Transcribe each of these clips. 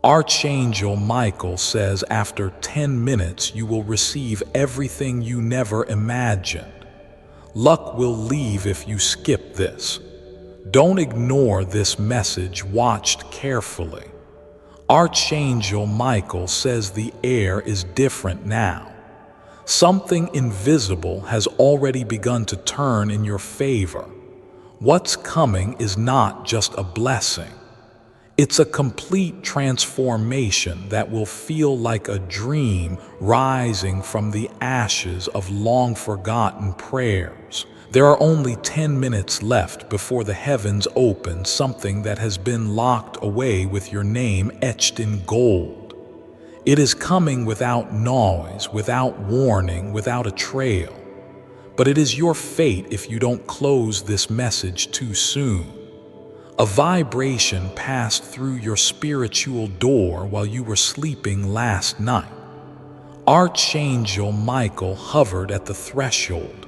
Archangel Michael says after 10 minutes you will receive everything you never imagined. Luck will leave if you skip this. Don't ignore this message watched carefully. Archangel Michael says the air is different now. Something invisible has already begun to turn in your favor. What's coming is not just a blessing. It's a complete transformation that will feel like a dream rising from the ashes of long-forgotten prayers. There are only 10 minutes left before the heavens open something that has been locked away with your name etched in gold. It is coming without noise, without warning, without a trail. But it is your fate if you don't close this message too soon. A vibration passed through your spiritual door while you were sleeping last night. Archangel Michael hovered at the threshold,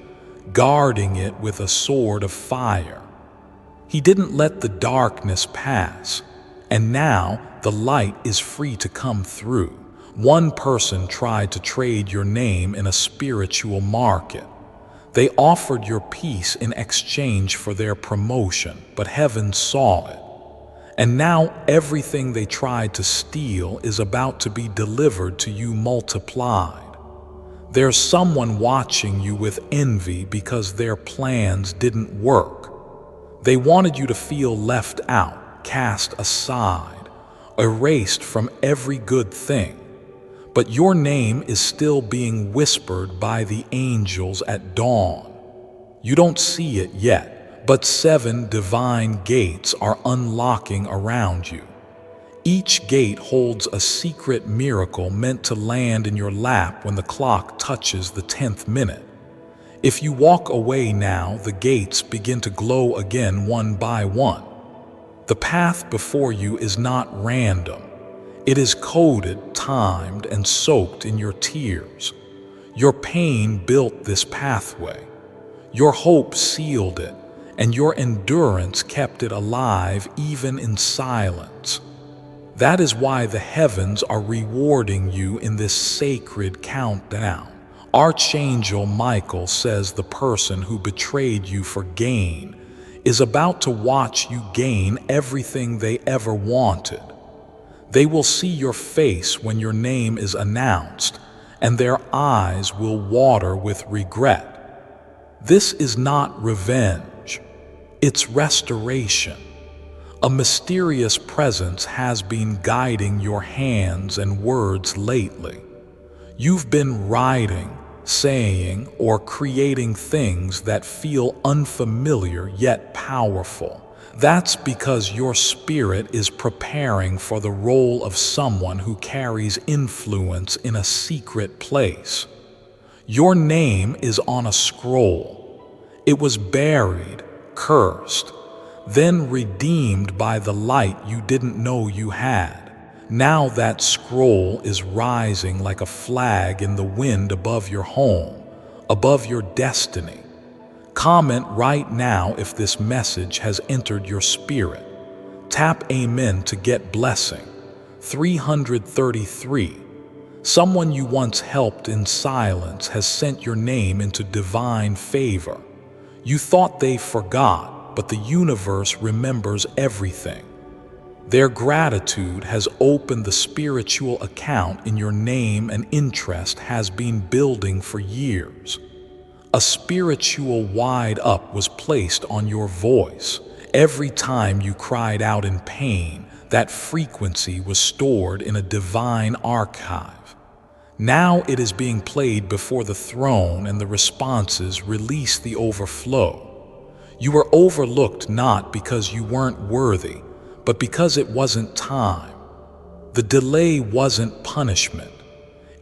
guarding it with a sword of fire. He didn't let the darkness pass, and now the light is free to come through. One person tried to trade your name in a spiritual market. They offered your peace in exchange for their promotion, but heaven saw it. And now everything they tried to steal is about to be delivered to you multiplied. There's someone watching you with envy because their plans didn't work. They wanted you to feel left out, cast aside, erased from every good thing. But your name is still being whispered by the angels at dawn. You don't see it yet, but 7 divine gates are unlocking around you. Each gate holds a secret miracle meant to land in your lap when the clock touches the 10th minute. If you walk away now, the gates begin to glow again one by one. The path before you is not random. It is coded, timed, and soaked in your tears. Your pain built this pathway. Your hope sealed it, and your endurance kept it alive even in silence. That is why the heavens are rewarding you in this sacred countdown. Archangel Michael says the person who betrayed you for gain is about to watch you gain everything they ever wanted. They will see your face when your name is announced, and their eyes will water with regret. This is not revenge, it's restoration. A mysterious presence has been guiding your hands and words lately. You've been writing, saying, or creating things that feel unfamiliar yet powerful. That's because your spirit is preparing for the role of someone who carries influence in a secret place. Your name is on a scroll. It was buried, cursed, then redeemed by the light you didn't know you had. Now that scroll is rising like a flag in the wind above your home, above your destiny. Comment right now if this message has entered your spirit. Tap Amen to get blessing. 333. Someone you once helped in silence has sent your name into divine favor. You thought they forgot, but the universe remembers everything. Their gratitude has opened the spiritual account in your name, and interest has been building for years. A spiritual wide-up was placed on your voice. Every time you cried out in pain, that frequency was stored in a divine archive. Now it is being played before the throne, and the responses release the overflow. You were overlooked not because you weren't worthy, but because it wasn't time. The delay wasn't punishment.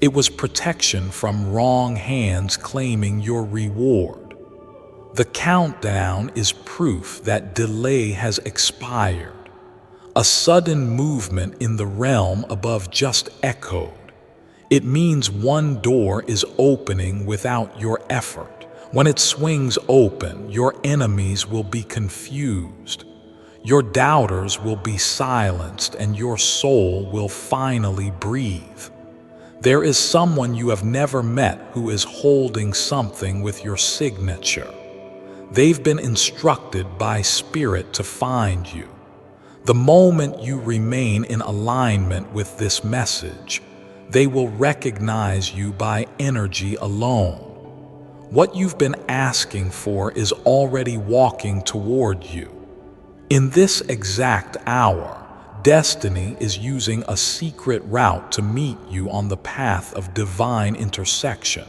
It was protection from wrong hands claiming your reward. The countdown is proof that delay has expired. A sudden movement in the realm above just echoed. It means one door is opening without your effort. When it swings open, your enemies will be confused. Your doubters will be silenced and your soul will finally breathe. There is someone you have never met who is holding something with your signature. They've been instructed by Spirit to find you. The moment you remain in alignment with this message, they will recognize you by energy alone. What you've been asking for is already walking toward you. In this exact hour, destiny is using a secret route to meet you on the path of divine intersection.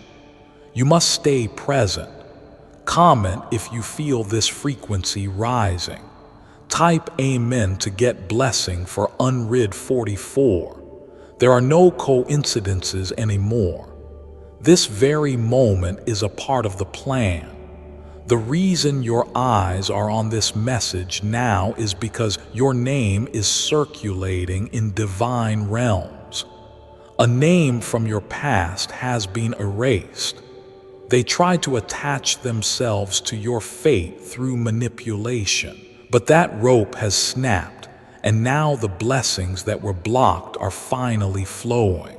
You must stay present. Comment if you feel this frequency rising. Type Amen to get blessing for Unrid 44. There are no coincidences anymore. This very moment is a part of the plan. The reason your eyes are on this message now is because your name is circulating in divine realms. A name from your past has been erased. They tried to attach themselves to your fate through manipulation, but that rope has snapped, and now the blessings that were blocked are finally flowing.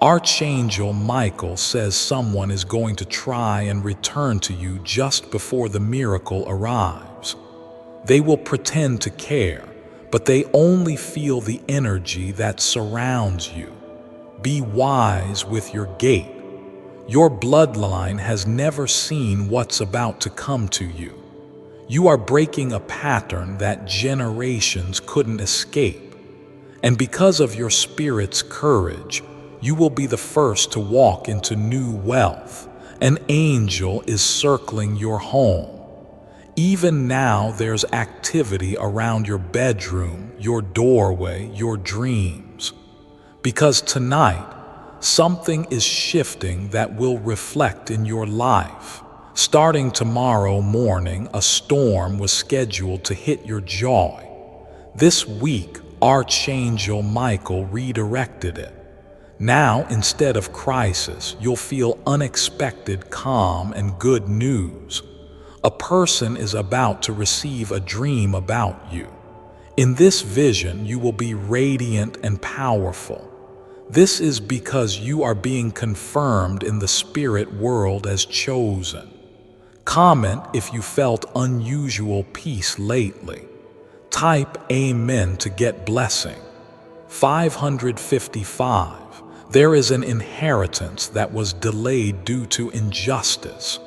Archangel Michael says someone is going to try and return to you just before the miracle arrives. They will pretend to care, but they only feel the energy that surrounds you. Be wise with your gait. Your bloodline has never seen what's about to come to you. You are breaking a pattern that generations couldn't escape. And because of your spirit's courage, you will be the first to walk into new wealth. An angel is circling your home. Even now, there's activity around your bedroom, your doorway, your dreams. Because tonight, something is shifting that will reflect in your life. Starting tomorrow morning, a storm was scheduled to hit your joy. This week, Archangel Michael redirected it. Now, instead of crisis, you'll feel unexpected calm and good news. A person is about to receive a dream about you. In this vision, you will be radiant and powerful. This is because you are being confirmed in the spirit world as chosen. Comment if you felt unusual peace lately. Type Amen to get blessing. 555. There is an inheritance that was delayed due to injustice.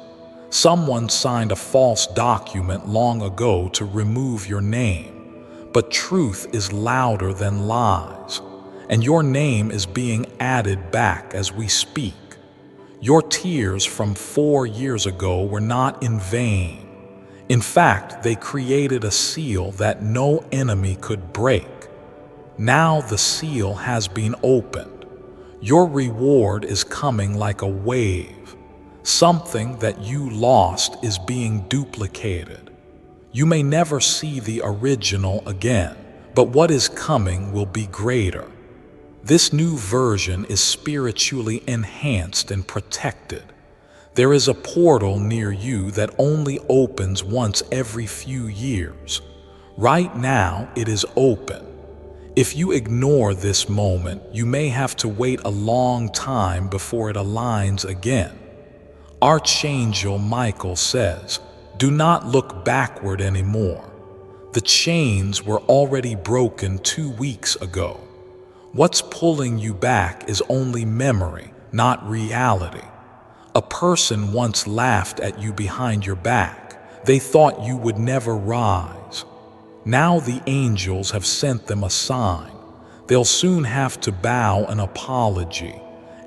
Someone signed a false document long ago to remove your name, but truth is louder than lies, and your name is being added back as we speak. Your tears from 4 years ago were not in vain. In fact, they created a seal that no enemy could break. Now the seal has been opened. Your reward is coming like a wave. Something that you lost is being duplicated. You may never see the original again, but what is coming will be greater. This new version is spiritually enhanced and protected. There is a portal near you that only opens once every few years. Right now, it is open. If you ignore this moment, you may have to wait a long time before it aligns again. Archangel Michael says, do not look backward anymore. The chains were already broken 2 weeks ago. What's pulling you back is only memory, not reality. A person once laughed at you behind your back. They thought you would never rise. Now the angels have sent them a sign. They'll soon have to bow an apology.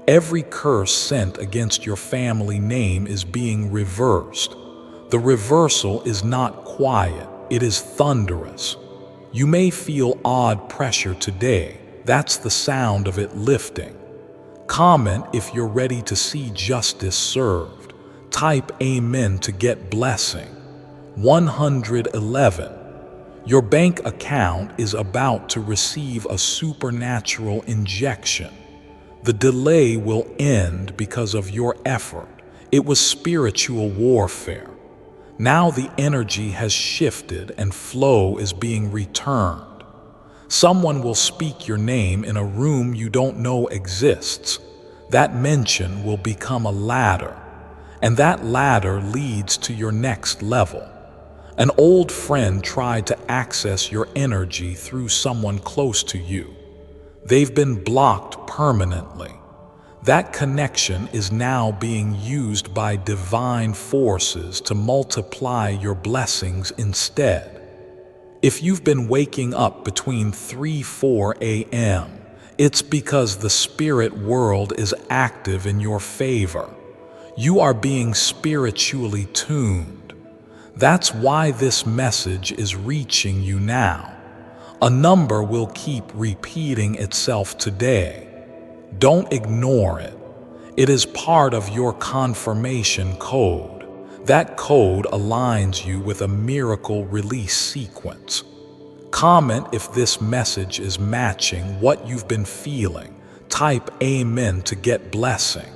Every curse sent against your family name is being reversed. The reversal is not quiet, it is thunderous. You may feel odd pressure today. That's the sound of it lifting. Comment if you're ready to see justice served. Type Amen to get blessing. 111. Your bank account is about to receive a supernatural injection. The delay will end because of your effort. It was spiritual warfare. Now the energy has shifted and flow is being returned. Someone will speak your name in a room you don't know exists. That mention will become a ladder, and that ladder leads to your next level. An old friend tried to access your energy through someone close to you. They've been blocked permanently. That connection is now being used by divine forces to multiply your blessings instead. If you've been waking up between 3-4 a.m., it's because the spirit world is active in your favor. You are being spiritually tuned. That's why this message is reaching you now. A number will keep repeating itself today. Don't ignore it. It is part of your confirmation code. That code aligns you with a miracle release sequence. Comment if this message is matching what you've been feeling. Type Amen to get blessing.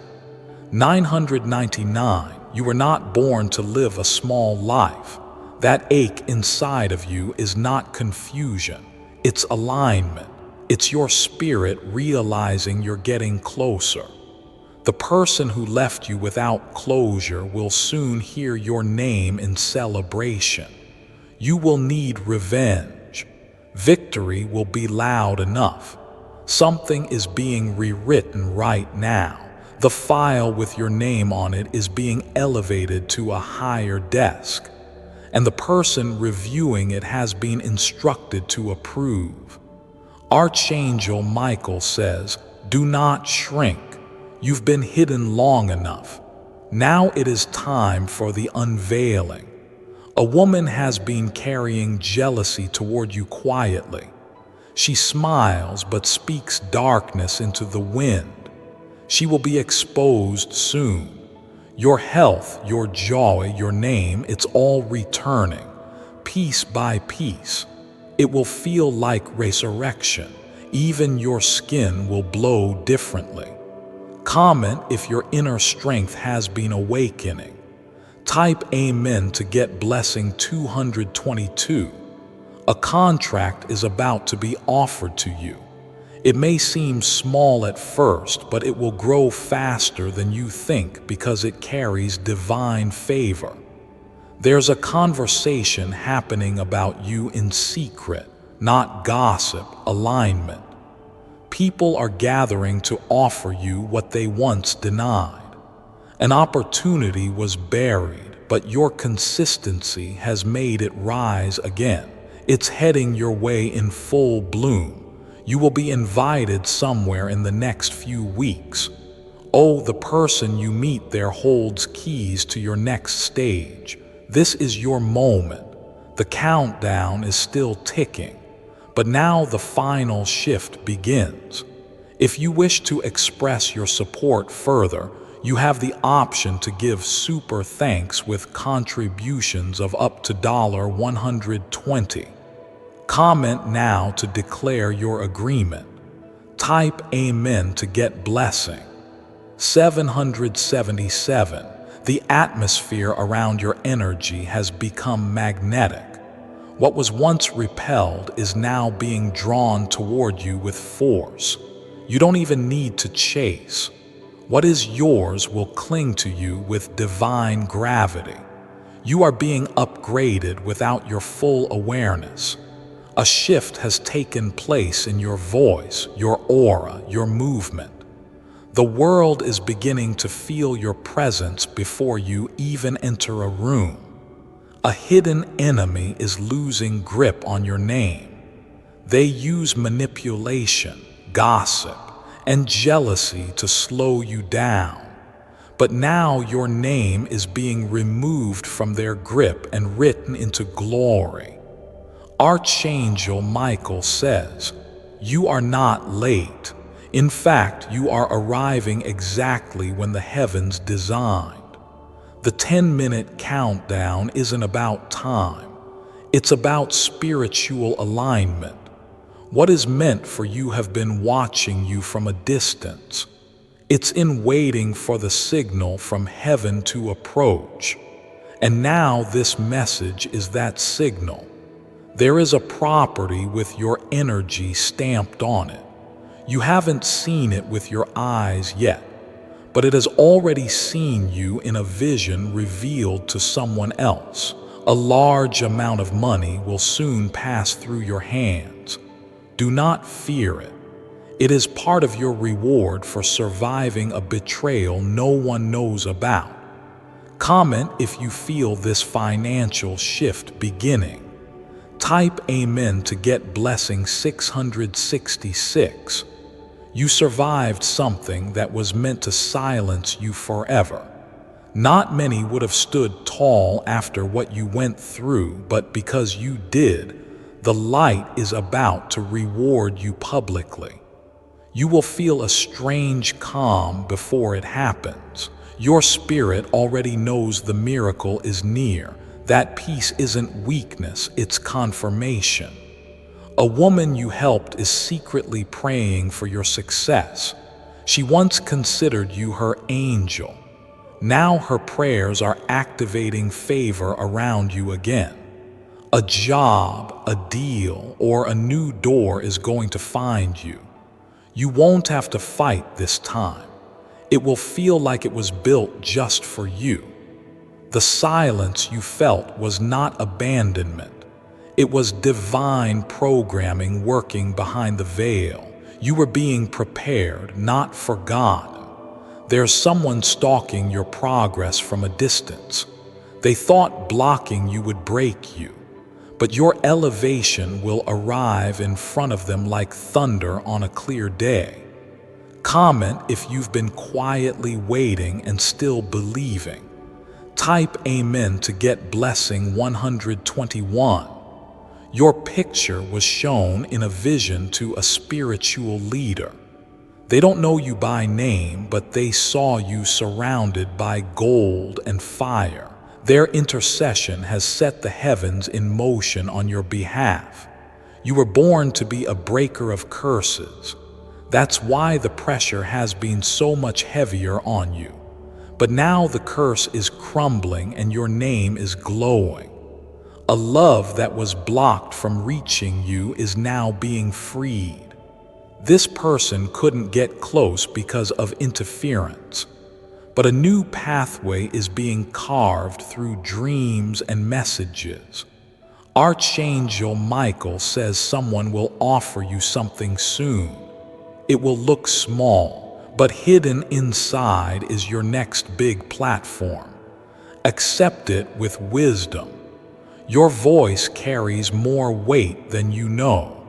999. You were not born to live a small life. That ache inside of you is not confusion. It's alignment. It's your spirit realizing you're getting closer. The person who left you without closure will soon hear your name in celebration. You will need revenge. Victory will be loud enough. Something is being rewritten right now. The file with your name on it is being elevated to a higher desk, and the person reviewing it has been instructed to approve. Archangel Michael says, "Do not shrink. You've been hidden long enough. Now it is time for the unveiling." A woman has been carrying jealousy toward you quietly. She smiles but speaks darkness into the wind. She will be exposed soon. Your health, your joy, your name, it's all returning, piece by piece. It will feel like resurrection. Even your skin will glow differently. Comment if your inner strength has been awakening. Type Amen to get blessing 222. A contract is about to be offered to you. It may seem small at first, but it will grow faster than you think because it carries divine favor. There's a conversation happening about you in secret, not gossip, alignment. People are gathering to offer you what they once denied. An opportunity was buried, but your consistency has made it rise again. It's heading your way in full bloom. You will be invited somewhere in the next few weeks. Oh, the person you meet there holds keys to your next stage. This is your moment. The countdown is still ticking, but now the final shift begins. If you wish to express your support further, you have the option to give super thanks with contributions of up to $120. Comment now to declare your agreement. Type Amen to get blessing. 777. The atmosphere around your energy has become magnetic. What was once repelled is now being drawn toward you with force. You don't even need to chase. What is yours will cling to you with divine gravity. You are being upgraded without your full awareness. A shift has taken place in your voice, your aura, your movement. The world is beginning to feel your presence before you even enter a room. A hidden enemy is losing grip on your name. They use manipulation, gossip, and jealousy to slow you down. But now your name is being removed from their grip and written into glory. Archangel Michael says, "You are not late. In fact, you are arriving exactly when the heavens designed." The 10-minute countdown isn't about time. It's about spiritual alignment. What is meant for you have been watching you from a distance. It's in waiting for the signal from heaven to approach. And now this message is that signal. There is a property with your energy stamped on it. You haven't seen it with your eyes yet, but it has already seen you in a vision revealed to someone else. A large amount of money will soon pass through your hands. Do not fear it. It is part of your reward for surviving a betrayal no one knows about. Comment if you feel this financial shift beginning. Type Amen to get blessing 666. You survived something that was meant to silence you forever. Not many would have stood tall after what you went through, but because you did, the light is about to reward you publicly. You will feel a strange calm before it happens. Your spirit already knows the miracle is near. That peace isn't weakness, it's confirmation. A woman you helped is secretly praying for your success. She once considered you her angel. Now her prayers are activating favor around you again. A job, a deal, or a new door is going to find you. You won't have to fight this time. It will feel like it was built just for you. The silence you felt was not abandonment. It was divine programming working behind the veil. You were being prepared, not forgotten. There's someone stalking your progress from a distance. They thought blocking you would break you, but your elevation will arrive in front of them like thunder on a clear day. Comment if you've been quietly waiting and still believing. Type Amen to get blessing 121. Your picture was shown in a vision to a spiritual leader. They don't know you by name, but they saw you surrounded by gold and fire. Their intercession has set the heavens in motion on your behalf. You were born to be a breaker of curses. That's why the pressure has been so much heavier on you. But now the curse is crumbling and your name is glowing. A love that was blocked from reaching you is now being freed. This person couldn't get close because of interference, but a new pathway is being carved through dreams and messages. Archangel Michael says someone will offer you something soon. It will look small, but hidden inside is your next big platform. Accept it with wisdom. Your voice carries more weight than you know.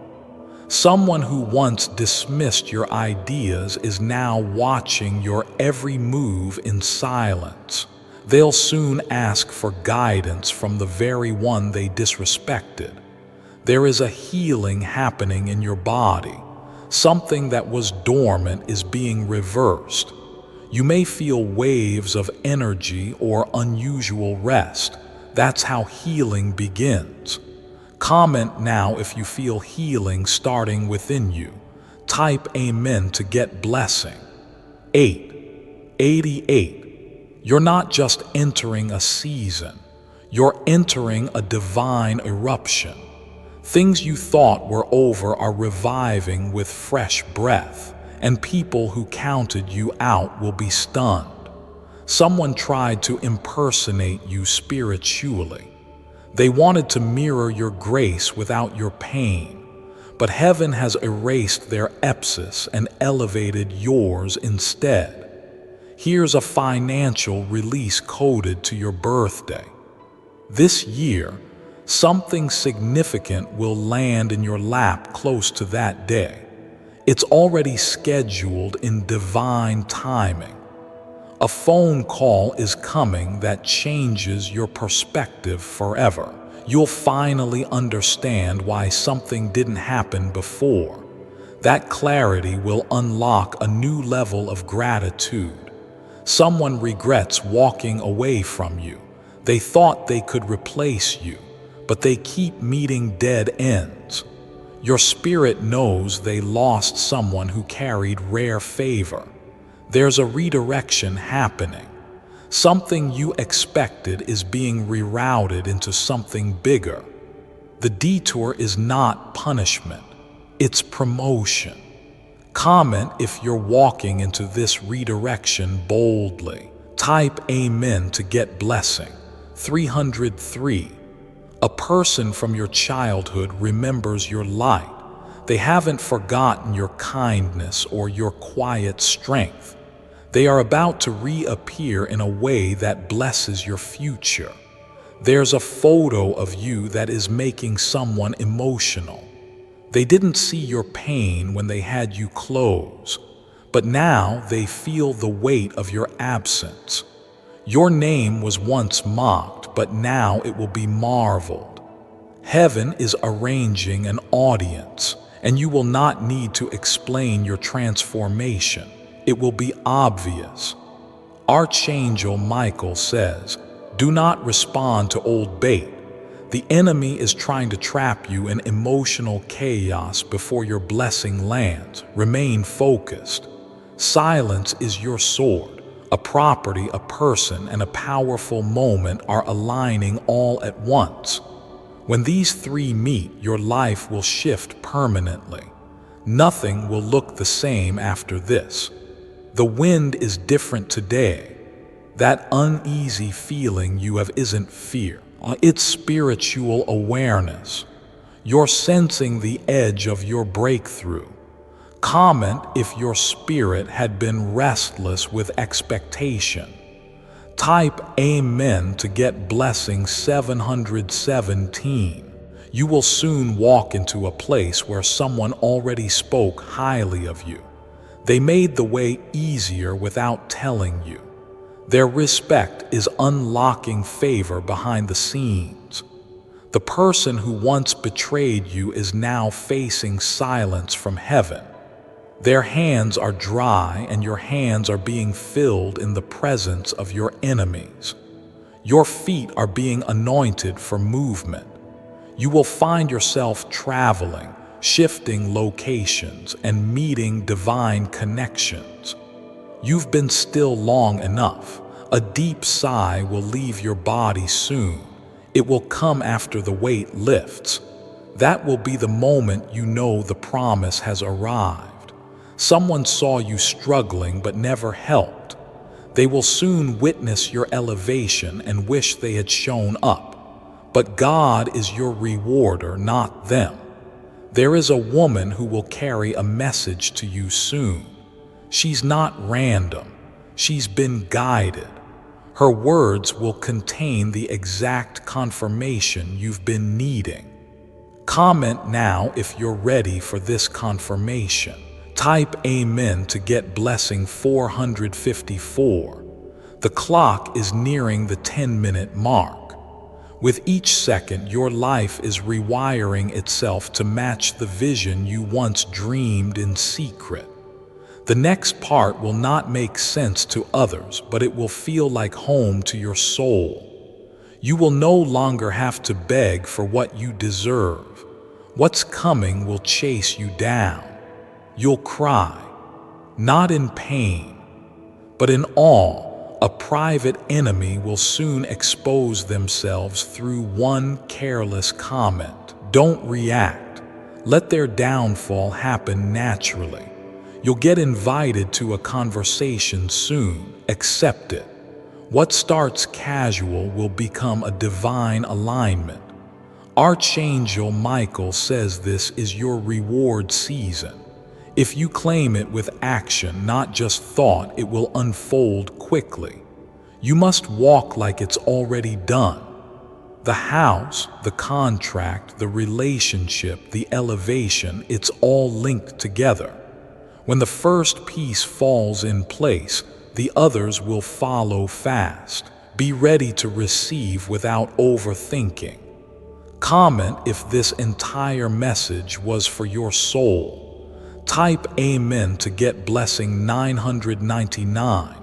Someone who once dismissed your ideas is now watching your every move in silence. They'll soon ask for guidance from the very one they disrespected. There is a healing happening in your body. Something that was dormant is being reversed. You may feel waves of energy or unusual rest. That's how healing begins. Comment now if you feel healing starting within you. Type Amen to get blessing. 88. You're not just entering a season. You're entering a divine eruption. Things you thought were over are reviving with fresh breath, and people who counted you out will be stunned. Someone tried to impersonate you spiritually. They wanted to mirror your grace without your pain, but heaven has erased their epsis and elevated yours instead. Here's a financial release coded to your birthday. This year, something significant will land in your lap close to that day. It's already scheduled in divine timing. A phone call is coming that changes your perspective forever. You'll finally understand why something didn't happen before. That clarity will unlock a new level of gratitude. Someone regrets walking away from you. They thought they could replace you, but they keep meeting dead ends. Your spirit knows they lost someone who carried rare favor. There's a redirection happening. Something you expected is being rerouted into something bigger. The detour is not punishment, it's promotion. Comment if you're walking into this redirection boldly. Type Amen to get blessing. 303. A person from your childhood remembers your light. They haven't forgotten your kindness or your quiet strength. They are about to reappear in a way that blesses your future. There's a photo of you that is making someone emotional. They didn't see your pain when they had you close, but now they feel the weight of your absence. Your name was once mocked, but now it will be marveled. Heaven is arranging an audience, and you will not need to explain your transformation. It will be obvious. Archangel Michael says, "Do not respond to old bait. The enemy is trying to trap you in emotional chaos before your blessing lands. Remain focused. Silence is your sword. A property, a person, and a powerful moment are aligning all at once. When these three meet, your life will shift permanently. Nothing will look the same after this. The wind is different today. That uneasy feeling you have isn't fear. It's spiritual awareness. You're sensing the edge of your breakthrough. Comment if your spirit had been restless with expectation. Type Amen to get blessing 717. You will soon walk into a place where someone already spoke highly of you. They made the way easier without telling you. Their respect is unlocking favor behind the scenes. The person who once betrayed you is now facing silence from heaven. Their hands are dry and your hands are being filled in the presence of your enemies. Your feet are being anointed for movement. You will find yourself traveling, shifting locations, and meeting divine connections. You've been still long enough. A deep sigh will leave your body soon. It will come after the weight lifts. That will be the moment you know the promise has arrived. Someone saw you struggling but never helped. They will soon witness your elevation and wish they had shown up. But God is your rewarder, not them. There is a woman who will carry a message to you soon. She's not random. She's been guided. Her words will contain the exact confirmation you've been needing. Comment now if you're ready for this confirmation. Type Amen to get blessing 454. The clock is nearing the 10-minute mark. With each second, your life is rewiring itself to match the vision you once dreamed in secret. The next part will not make sense to others, but it will feel like home to your soul. You will no longer have to beg for what you deserve. What's coming will chase you down. You'll cry, not in pain, but in awe. A private enemy will soon expose themselves through one careless comment. Don't react. Let their downfall happen naturally. You'll get invited to a conversation soon. Accept it. What starts casual will become a divine alignment. Archangel Michael says this is your reward season. If you claim it with action, not just thought, it will unfold quickly. You must walk like it's already done. The house, the contract, the relationship, the elevation, it's all linked together. When the first piece falls in place, the others will follow fast. Be ready to receive without overthinking. Comment if this entire message was for your soul. Type Amen to get blessing 999.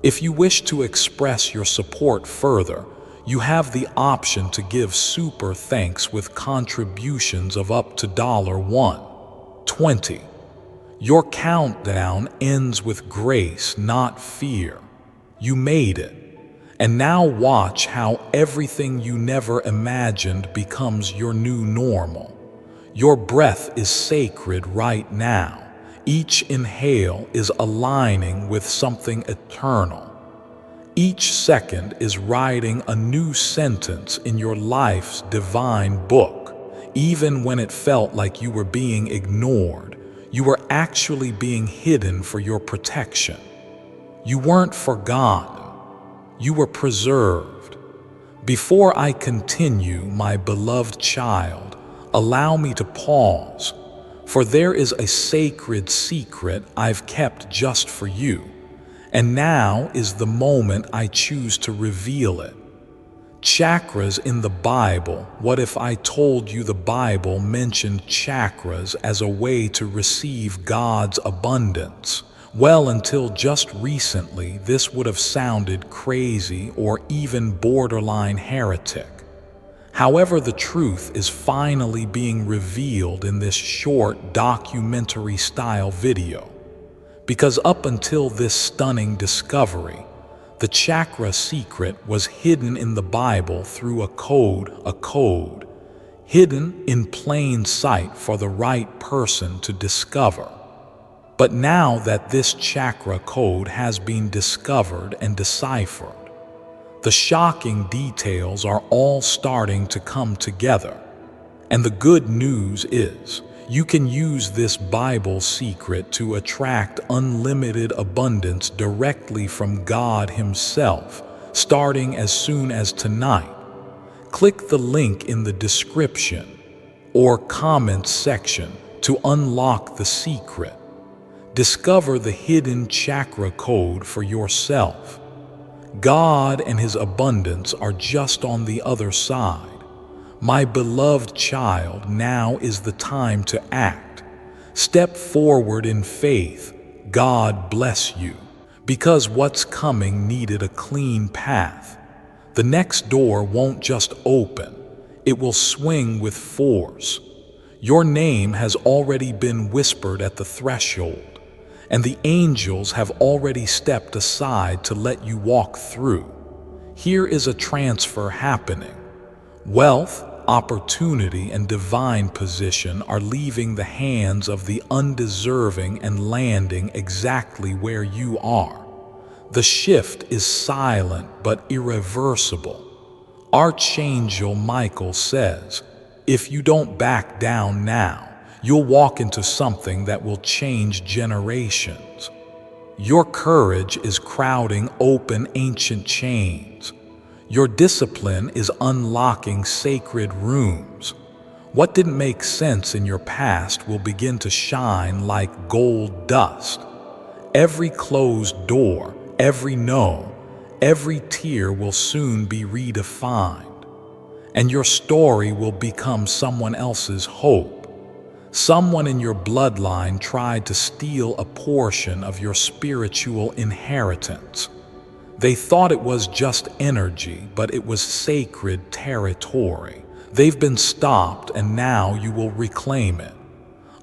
If you wish to express your support further, you have the option to give super thanks with contributions of up to $1.20. Your countdown ends with grace, not fear. You made it. And now watch how everything you never imagined becomes your new normal. Your breath is sacred right now. Each inhale is aligning with something eternal. Each second is writing a new sentence in your life's divine book. Even when it felt like you were being ignored, you were actually being hidden for your protection. You weren't forgotten. You were preserved. Before I continue, my beloved child, allow me to pause, for there is a sacred secret I've kept just for you. And now is the moment I choose to reveal it. Chakras in the Bible. What if I told you the Bible mentioned chakras as a way to receive God's abundance? Well, until just recently, this would have sounded crazy or even borderline heretic. However, the truth is finally being revealed in this short documentary-style video. Because up until this stunning discovery, the chakra secret was hidden in the Bible through a code, hidden in plain sight for the right person to discover. But now that this chakra code has been discovered and deciphered, the shocking details are all starting to come together. And the good news is, you can use this Bible secret to attract unlimited abundance directly from God Himself, starting as soon as tonight. Click the link in the description or comments section to unlock the secret. Discover the hidden chakra code for yourself. God and His abundance are just on the other side. My beloved child, now is the time to act. Step forward in faith. God bless you. Because what's coming needed a clean path. The next door won't just open, it will swing with force. Your name has already been whispered at the threshold, and the angels have already stepped aside to let you walk through. Here is a transfer happening. Wealth, opportunity, and divine position are leaving the hands of the undeserving and landing exactly where you are. The shift is silent but irreversible. Archangel Michael says, if you don't back down now, you'll walk into something that will change generations. Your courage is crowding open ancient chains. Your discipline is unlocking sacred rooms. What didn't make sense in your past will begin to shine like gold dust. Every closed door, every no, every tear will soon be redefined. And your story will become someone else's hope. Someone in your bloodline tried to steal a portion of your spiritual inheritance. They thought it was just energy, but it was sacred territory. They've been stopped, and now you will reclaim it.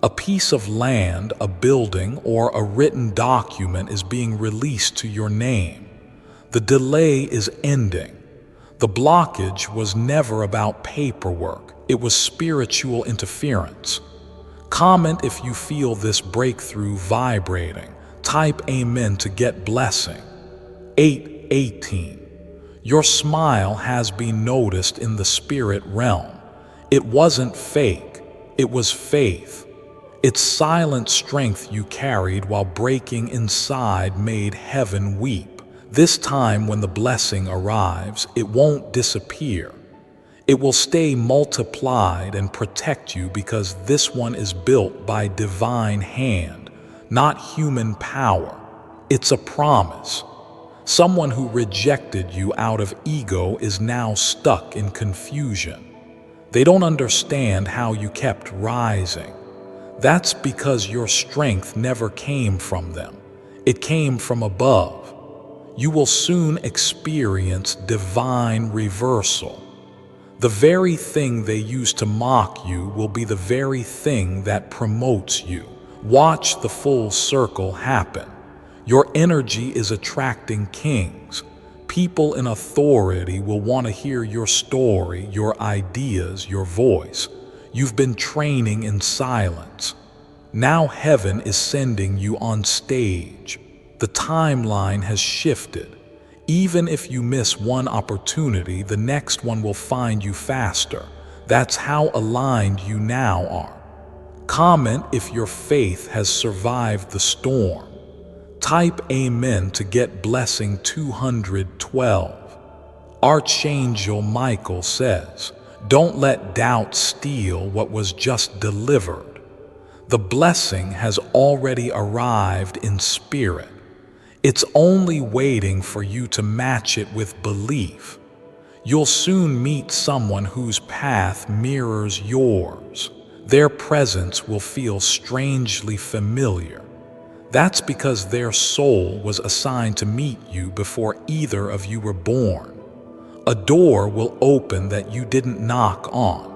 A piece of land, a building, or a written document is being released to your name. The delay is ending. The blockage was never about paperwork. It was spiritual interference. Comment if you feel this breakthrough vibrating. Type Amen to get blessing. 8:18. Your smile has been noticed in the spirit realm. It wasn't fake, it was faith. Its silent strength you carried while breaking inside made heaven weep. This time when the blessing arrives, it won't disappear. It will stay multiplied and protect you because this one is built by divine hand, not human power. It's a promise. Someone who rejected you out of ego is now stuck in confusion. They don't understand how you kept rising. That's because your strength never came from them. It came from above. You will soon experience divine reversal. The very thing they used to mock you will be the very thing that promotes you. Watch the full circle happen. Your energy is attracting kings, People in authority will want to hear your story, your ideas, your voice. You've been training in silence. Now heaven is sending you on stage. The timeline has shifted. Even if you miss one opportunity, the next one will find you faster. That's how aligned you now are. Comment if your faith has survived the storm. Type Amen to get blessing 212. Archangel Michael says, "Don't let doubt steal what was just delivered. The blessing has already arrived in spirit. It's only waiting for you to match it with belief. You'll soon meet someone whose path mirrors yours. Their presence will feel strangely familiar. That's because their soul was assigned to meet you before either of you were born. A door will open that you didn't knock on.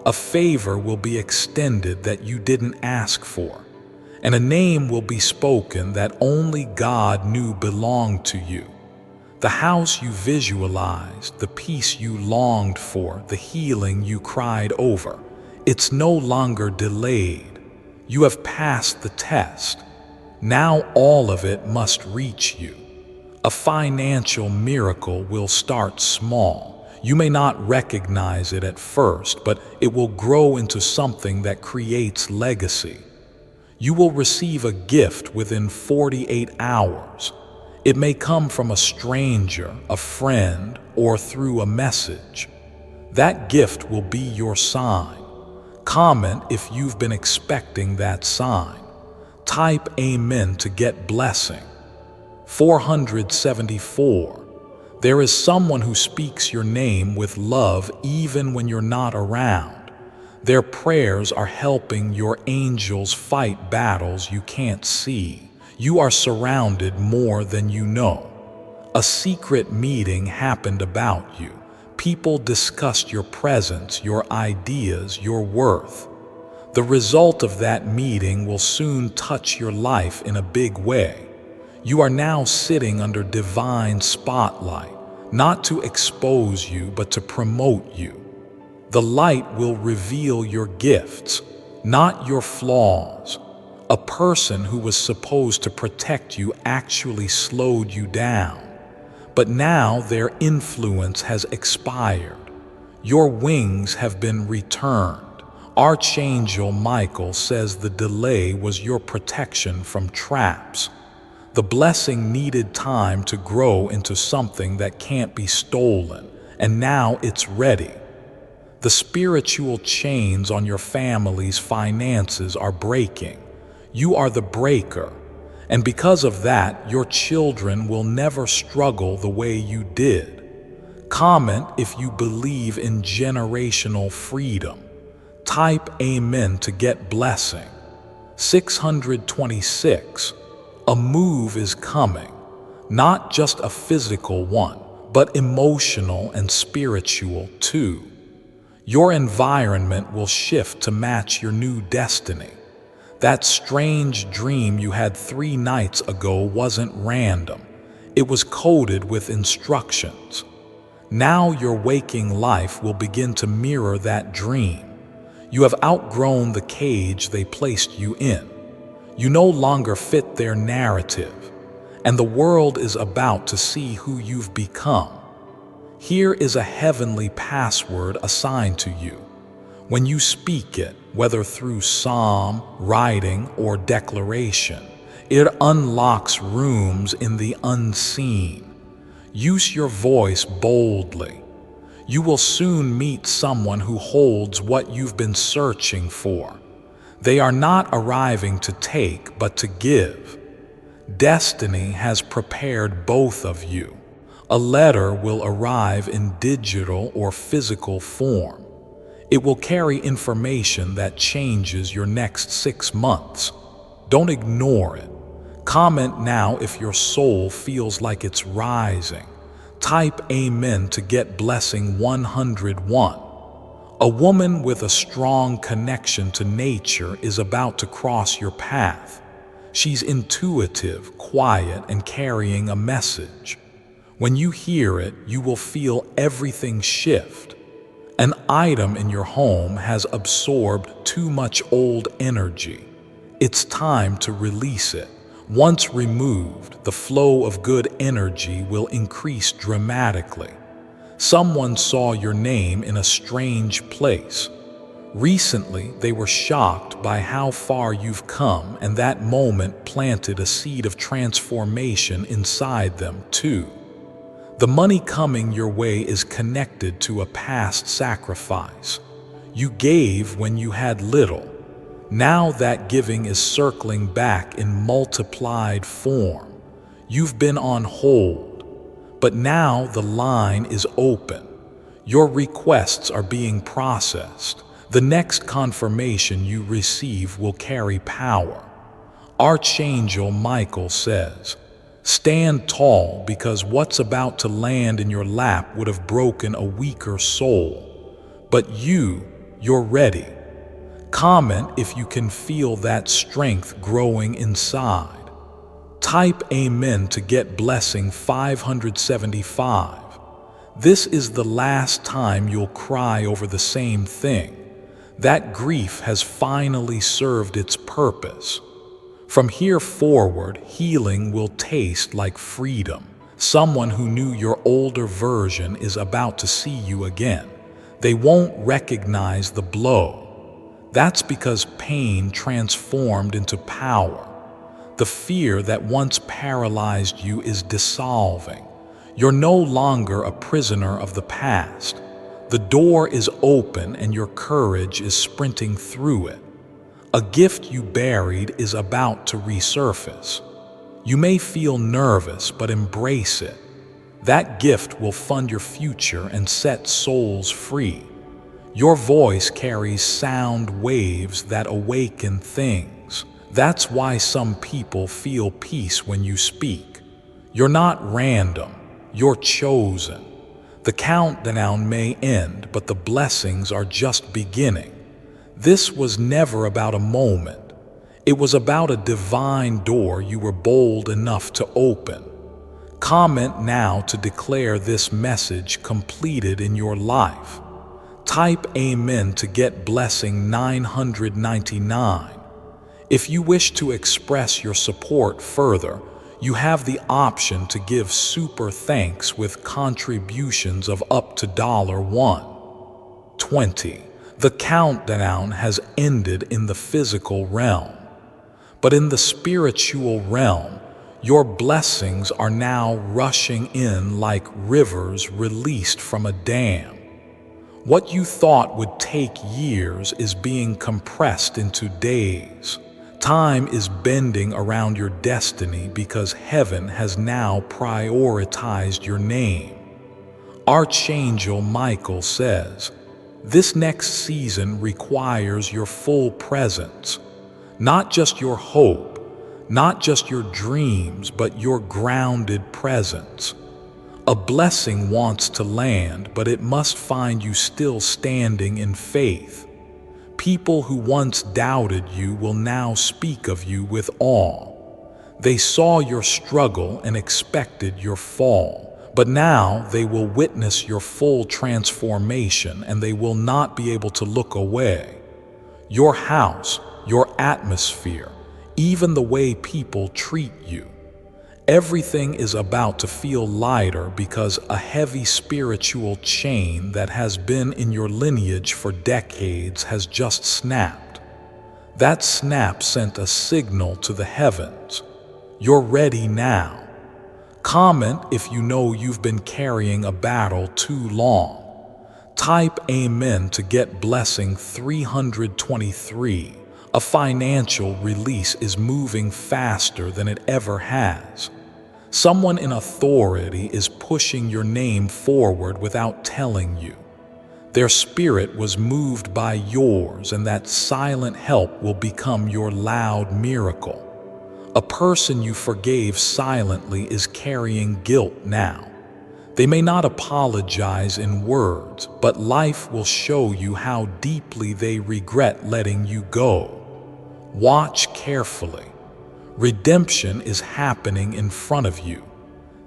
A favor will be extended that you didn't ask for. And a name will be spoken that only God knew belonged to you. The house you visualized, the peace you longed for, the healing you cried over, it's no longer delayed. You have passed the test. Now all of it must reach you. A financial miracle will start small. You may not recognize it at first, but it will grow into something that creates legacy. You will receive a gift within 48 hours. It may come from a stranger, a friend, or through a message. That gift will be your sign. Comment if you've been expecting that sign. Type Amen to get blessing. 474. There is someone who speaks your name with love even when you're not around. Their prayers are helping your angels fight battles you can't see. You are surrounded more than you know. A secret meeting happened about you. People discussed your presence, your ideas, your worth. The result of that meeting will soon touch your life in a big way. You are now sitting under divine spotlight, not to expose you, but to promote you. The light will reveal your gifts, not your flaws. A person who was supposed to protect you actually slowed you down, but now their influence has expired. Your wings have been returned. Archangel Michael says the delay was your protection from traps. The blessing needed time to grow into something that can't be stolen, and now it's ready. The spiritual chains on your family's finances are breaking. You are the breaker, and because of that, your children will never struggle the way you did. Comment if you believe in generational freedom. Type Amen to get blessing. 626. A move is coming, not just a physical one, but emotional and spiritual too. Your environment will shift to match your new destiny. That strange dream you had 3 nights ago wasn't random. It was coded with instructions. Now your waking life will begin to mirror that dream. You have outgrown the cage they placed you in. You no longer fit their narrative, and the world is about to see who you've become. Here is a heavenly password assigned to you. When you speak it, whether through psalm, writing, or declaration, it unlocks rooms in the unseen. Use your voice boldly. You will soon meet someone who holds what you've been searching for. They are not arriving to take, but to give. Destiny has prepared both of you. A letter will arrive in digital or physical form. It will carry information that changes your next 6 months. Don't ignore it. Comment now if your soul feels like it's rising. Type Amen to get blessing 101. A woman with a strong connection to nature is about to cross your path. She's intuitive, quiet, and carrying a message. When you hear it, you will feel everything shift. An item in your home has absorbed too much old energy. It's time to release it. Once removed, the flow of good energy will increase dramatically. Someone saw your name in a strange place. Recently, they were shocked by how far you've come, and that moment planted a seed of transformation inside them, too. The money coming your way is connected to a past sacrifice. You gave when you had little. Now that giving is circling back in multiplied form. You've been on hold, but now the line is open. Your requests are being processed. The next confirmation you receive will carry power. Archangel Michael says, "Stand tall, because what's about to land in your lap would have broken a weaker soul. But you're ready." Comment if you can feel that strength growing inside. Type Amen to get blessing 575. This is the last time you'll cry over the same thing. That grief has finally served its purpose. From here forward, healing will taste like freedom. Someone who knew your older version is about to see you again. They won't recognize the blow. That's because pain transformed into power. The fear that once paralyzed you is dissolving. You're no longer a prisoner of the past. The door is open and your courage is sprinting through it. A gift you buried is about to resurface. You may feel nervous, but embrace it. That gift will fund your future and set souls free. Your voice carries sound waves that awaken things. That's why some people feel peace when you speak. You're not random, you're chosen. The countdown may end, but the blessings are just beginning. This was never about a moment. It was about a divine door you were bold enough to open. Comment now to declare this message completed in your life. Type Amen to get blessing 999. If you wish to express your support further, you have the option to give super thanks with contributions of up to $1.20. The countdown has ended in the physical realm, but in the spiritual realm, your blessings are now rushing in like rivers released from a dam. What you thought would take years is being compressed into days. Time is bending around your destiny because heaven has now prioritized your name. Archangel Michael says, "This next season requires your full presence, not just your hope, not just your dreams, but your grounded presence. A blessing wants to land, but it must find you still standing in faith. People who once doubted you will now speak of you with awe. They saw your struggle and expected your fall, but now they will witness your full transformation and they will not be able to look away. Your house, your atmosphere, even the way people treat you. Everything is about to feel lighter because a heavy spiritual chain that has been in your lineage for decades has just snapped. That snap sent a signal to the heavens. You're ready now. Comment if you know you've been carrying a battle too long. Type Amen to get blessing 323. A financial release is moving faster than it ever has. Someone in authority is pushing your name forward without telling you. Their spirit was moved by yours, and that silent help will become your loud miracle. A person you forgave silently is carrying guilt now. They may not apologize in words, but life will show you how deeply they regret letting you go. Watch carefully. Redemption is happening in front of you.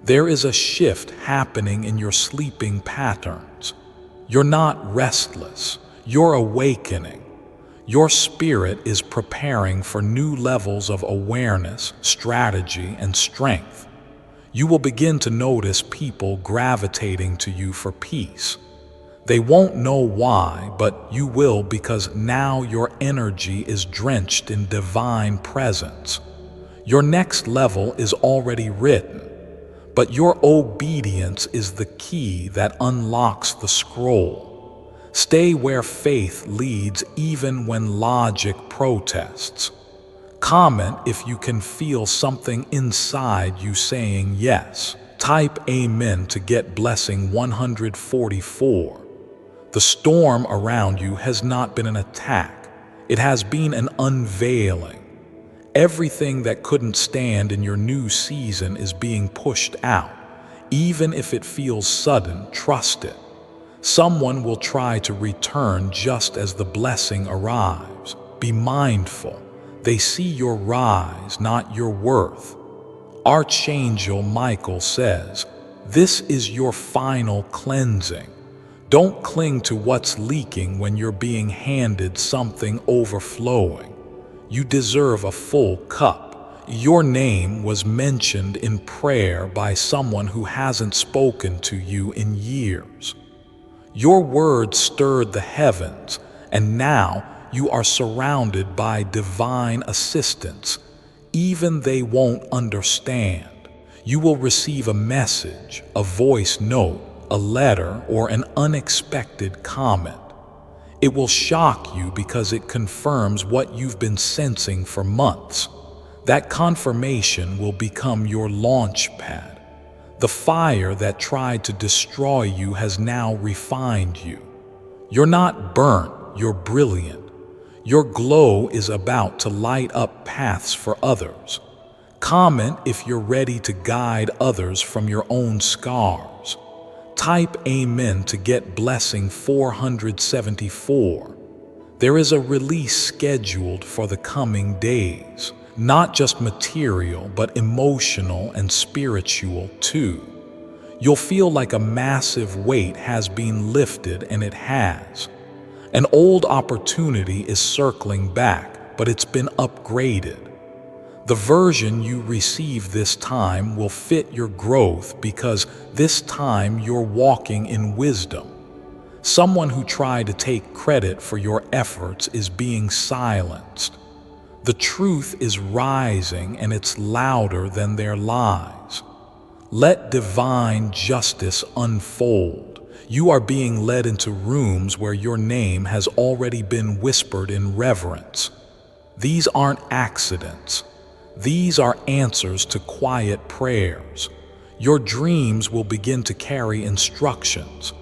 There is a shift happening in your sleeping patterns. You're not restless, you're awakening. Your spirit is preparing for new levels of awareness, strategy, and strength. You will begin to notice people gravitating to you for peace. They won't know why, but you will, because now your energy is drenched in divine presence. Your next level is already written, but your obedience is the key that unlocks the scroll. Stay where faith leads even when logic protests. Comment if you can feel something inside you saying yes. Type Amen to get blessing 144. The storm around you has not been an attack. It has been an unveiling. Everything that couldn't stand in your new season is being pushed out. Even if it feels sudden, trust it. Someone will try to return just as the blessing arrives. Be mindful. They see your rise, not your worth. Archangel Michael says, "This is your final cleansing." Don't cling to what's leaking when you're being handed something overflowing. You deserve a full cup. Your name was mentioned in prayer by someone who hasn't spoken to you in years. Your words stirred the heavens, and now you are surrounded by divine assistance. Even they won't understand. You will receive a message, a voice note, a letter, or an unexpected comment. It will shock you because it confirms what you've been sensing for months. That confirmation will become your launch pad. The fire that tried to destroy you has now refined you. You're not burnt, you're brilliant. Your glow is about to light up paths for others. Comment if you're ready to guide others from your own scars. Type Amen to get blessing 474. There is a release scheduled for the coming days, not just material, but emotional and spiritual too. You'll feel like a massive weight has been lifted, and it has. An old opportunity is circling back, but it's been upgraded. The version you receive this time will fit your growth because this time you're walking in wisdom. Someone who tried to take credit for your efforts is being silenced. The truth is rising, and it's louder than their lies. Let divine justice unfold. You are being led into rooms where your name has already been whispered in reverence. These aren't accidents. These are answers to quiet prayers. Your dreams will begin to carry instructions.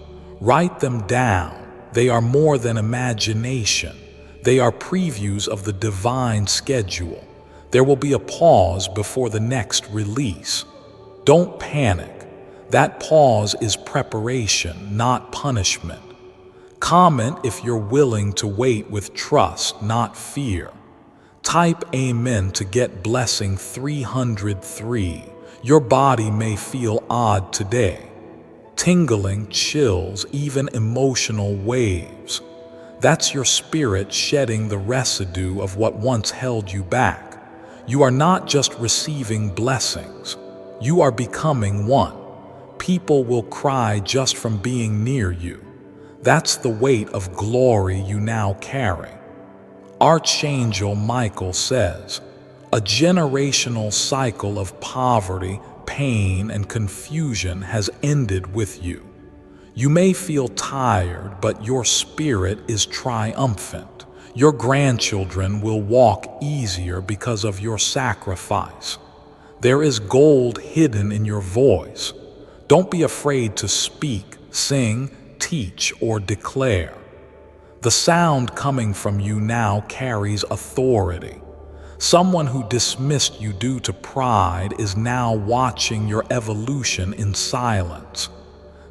Write them down. They are more than imagination. They are previews of the divine schedule. There will be a pause before the next release. Don't panic. That pause is preparation, not punishment. Comment if you're willing to wait with trust, not fear. Type Amen to get blessing 303. Your body may feel odd today. Tingling, chills, even emotional waves. That's your spirit shedding the residue of what once held you back. You are not just receiving blessings. You are becoming one. People will cry just from being near you. That's the weight of glory you now carry. Archangel Michael says, a generational cycle of poverty, pain, and confusion has ended with you. You may feel tired, but your spirit is triumphant. Your grandchildren will walk easier because of your sacrifice. There is gold hidden in your voice. Don't be afraid to speak, sing, teach, or declare. The sound coming from you now carries authority. Someone who dismissed you due to pride is now watching your evolution in silence.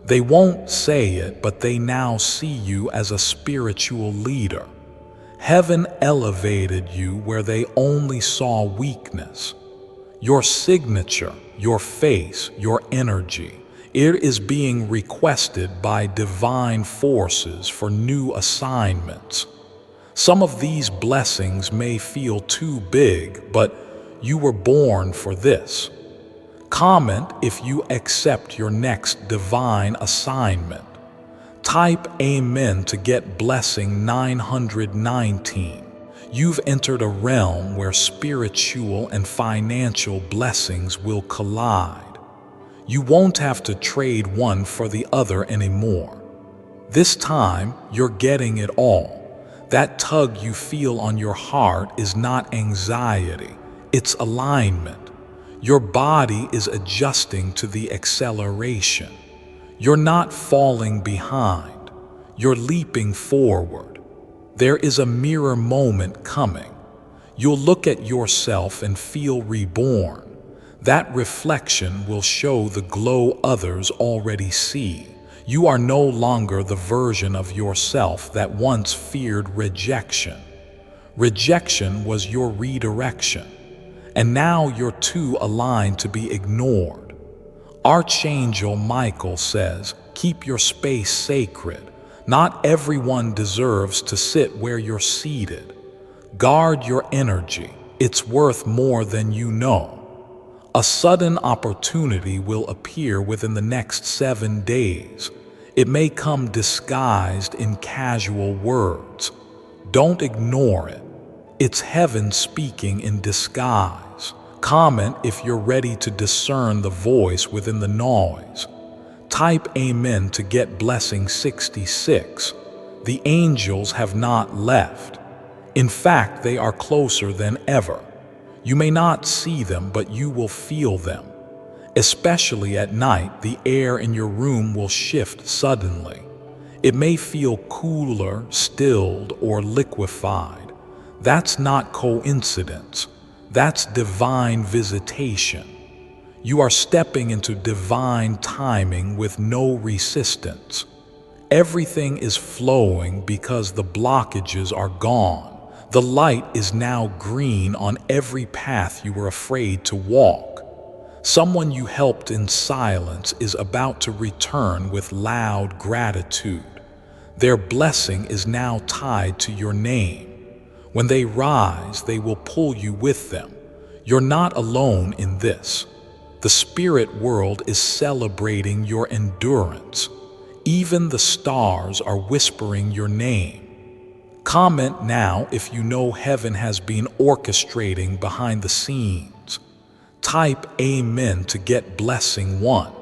They won't say it, but they now see you as a spiritual leader. Heaven elevated you where they only saw weakness. Your signature, your face, your energy, it is being requested by divine forces for new assignments. Some of these blessings may feel too big, but you were born for this. Comment if you accept your next divine assignment. Type Amen to get blessing 919. You've entered a realm where spiritual and financial blessings will collide. You won't have to trade one for the other anymore. This time, you're getting it all. That tug you feel on your heart is not anxiety, it's alignment. Your body is adjusting to the acceleration. You're not falling behind, you're leaping forward. There is a mirror moment coming. You'll look at yourself and feel reborn. That reflection will show the glow others already see. You are no longer the version of yourself that once feared rejection. Rejection was your redirection, and now you're too aligned to be ignored. Archangel Michael says, keep your space sacred. Not everyone deserves to sit where you're seated. Guard your energy. It's worth more than you know. A sudden opportunity will appear within the next 7 days. It may come disguised in casual words. Don't ignore it. It's heaven speaking in disguise. Comment if you're ready to discern the voice within the noise. Type Amen to get blessing 66. The angels have not left. In fact, they are closer than ever. You may not see them, but you will feel them. Especially at night, the air in your room will shift suddenly. It may feel cooler, stilled, or liquefied. That's not coincidence. That's divine visitation. You are stepping into divine timing with no resistance. Everything is flowing because the blockages are gone. The light is now green on every path you were afraid to walk. Someone you helped in silence is about to return with loud gratitude. Their blessing is now tied to your name. When they rise, they will pull you with them. You're not alone in this. The spirit world is celebrating your endurance. Even the stars are whispering your name. Comment now if you know heaven has been orchestrating behind the scenes. Type Amen to get blessing 1.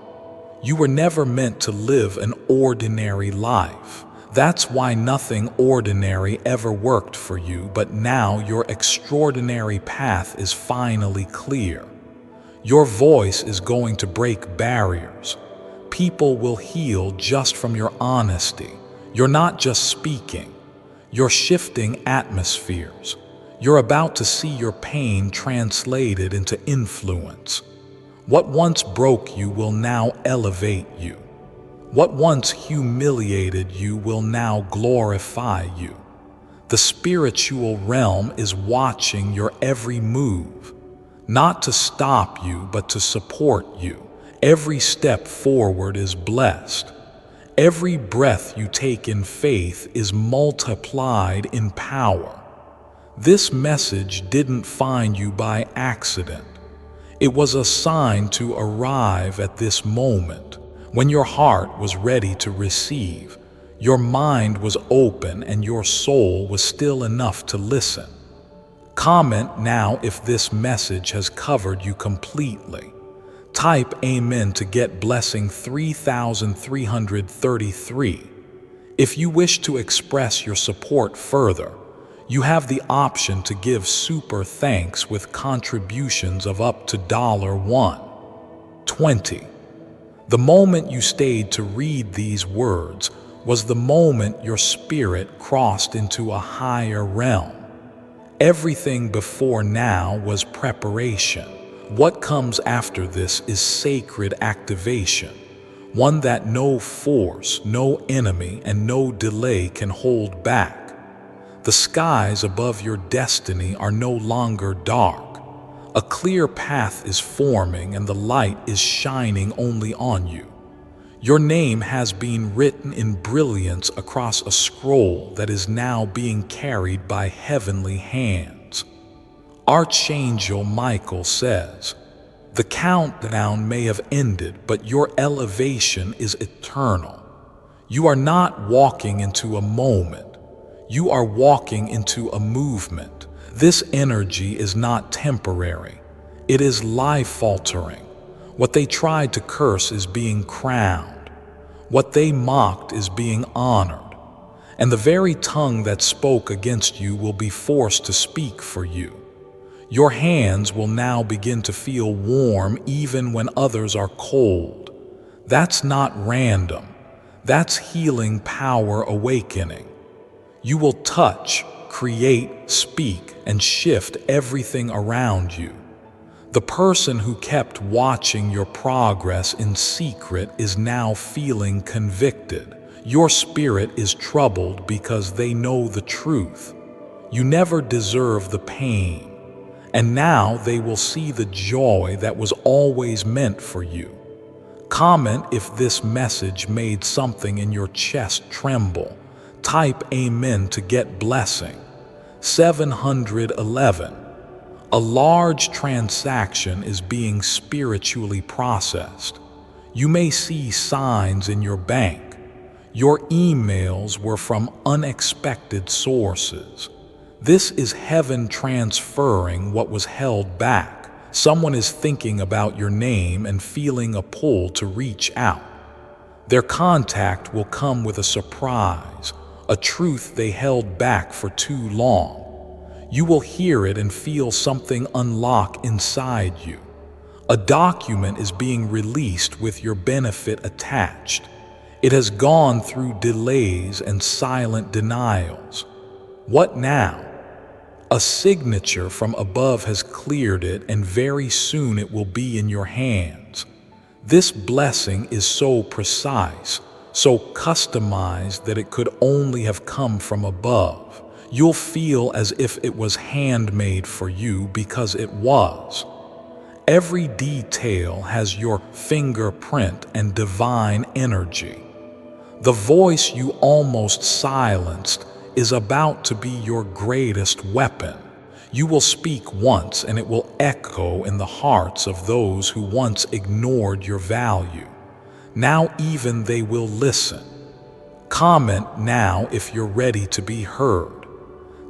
You were never meant to live an ordinary life. That's why nothing ordinary ever worked for you, but now your extraordinary path is finally clear. Your voice is going to break barriers. People will heal just from your honesty. You're not just speaking. You're shifting atmospheres. You're about to see your pain translated into influence. What once broke you will now elevate you. What once humiliated you will now glorify you. The spiritual realm is watching your every move. Not to stop you, but to support you. Every step forward is blessed. Every breath you take in faith is multiplied in power. This message didn't find you by accident. It was assigned to arrive at this moment, when your heart was ready to receive, your mind was open, and your soul was still enough to listen. Comment now if this message has covered you completely. Type Amen to get blessing 3333. If you wish to express your support further, you have the option to give super thanks with contributions of up to $1.20. The moment you stayed to read these words was the moment your spirit crossed into a higher realm. Everything before now was preparation. What comes after this is sacred activation, one that no force, no enemy, and no delay can hold back. The skies above your destiny are no longer dark. A clear path is forming and the light is shining only on you. Your name has been written in brilliance across a scroll that is now being carried by heavenly hands. Archangel Michael says, "The countdown may have ended, but your elevation is eternal. You are not walking into a moment. You are walking into a movement. This energy is not temporary. It is life-altering. What they tried to curse is being crowned. What they mocked is being honored. And the very tongue that spoke against you will be forced to speak for you. Your hands will now begin to feel warm even when others are cold. That's not random. That's healing power awakening. You will touch, create, speak, and shift everything around you. The person who kept watching your progress in secret is now feeling convicted. Your spirit is troubled because they know the truth. You never deserve the pain. And now they will see the joy that was always meant for you. Comment if this message made something in your chest tremble. Type Amen to get blessing. 711. A large transaction is being spiritually processed. You may see signs in your bank. Your emails were from unexpected sources. This is heaven transferring what was held back. Someone is thinking about your name and feeling a pull to reach out. Their contact will come with a surprise, a truth they held back for too long. You will hear it and feel something unlock inside you. A document is being released with your benefit attached. It has gone through delays and silent denials. What now? A signature from above has cleared it, and very soon it will be in your hands. This blessing is so precise, so customized that it could only have come from above. You'll feel as if it was handmade for you because it was. Every detail has your fingerprint and divine energy. The voice you almost silenced is about to be your greatest weapon. You will speak once and it will echo in the hearts of those who once ignored your value. Now even they will listen. Comment now if you're ready to be heard.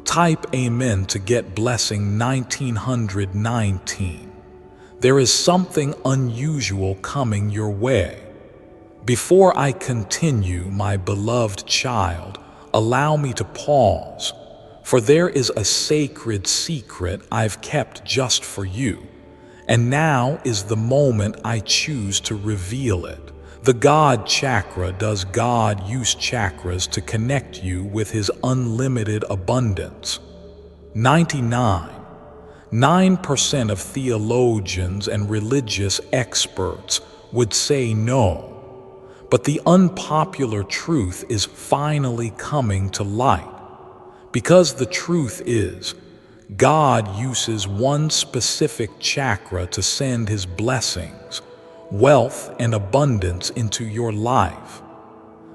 Type Amen to get blessing 1919. There is something unusual coming your way. Before I continue, my beloved child, allow me to pause, for there is a sacred secret I've kept just for you, and now is the moment I choose to reveal it. The God chakra. Does God use chakras to connect you with His unlimited abundance? 99.9% of theologians and religious experts would say no. But the unpopular truth is finally coming to light. Because the truth is, God uses one specific chakra to send His blessings, wealth, and abundance into your life.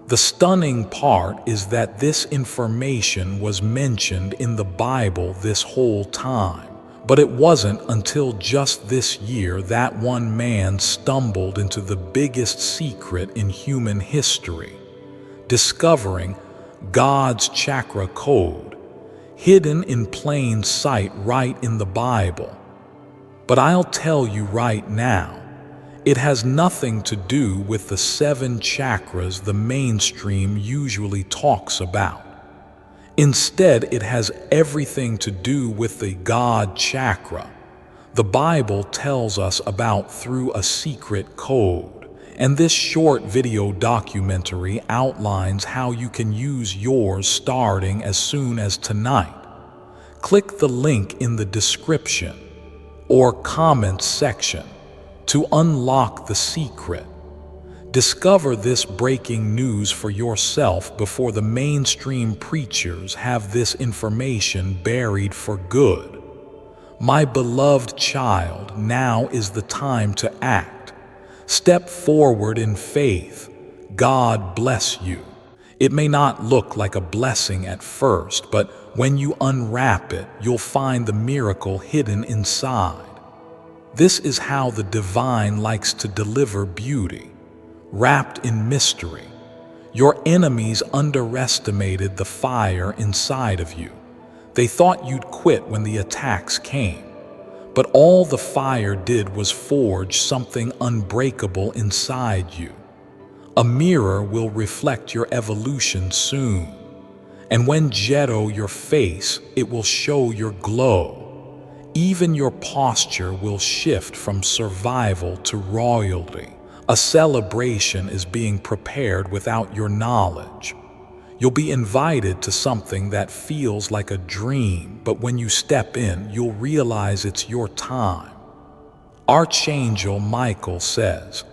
The stunning part is that this information was mentioned in the Bible this whole time. But it wasn't until just this year that one man stumbled into the biggest secret in human history, discovering God's chakra code, hidden in plain sight right in the Bible. But I'll tell you right now, it has nothing to do with the 7 chakras the mainstream usually talks about. Instead, it has everything to do with the God chakra the Bible tells us about through a secret code. And this short video documentary outlines how you can use yours starting as soon as tonight. Click the link in the description or comments section to unlock the secret. Discover this breaking news for yourself before the mainstream preachers have this information buried for good. My beloved child, now is the time to act. Step forward in faith. God bless you. It may not look like a blessing at first, but when you unwrap it, you'll find the miracle hidden inside. This is how the divine likes to deliver beauty, wrapped in mystery. Your enemies underestimated the fire inside of you. They thought you'd quit when the attacks came. But all the fire did was forge something unbreakable inside you. A mirror will reflect your evolution soon. And when jetto your face, it will show your glow. Even your posture will shift from survival to royalty. A celebration is being prepared without your knowledge. You'll be invited to something that feels like a dream, but when you step in, you'll realize it's your time. Archangel Michael says,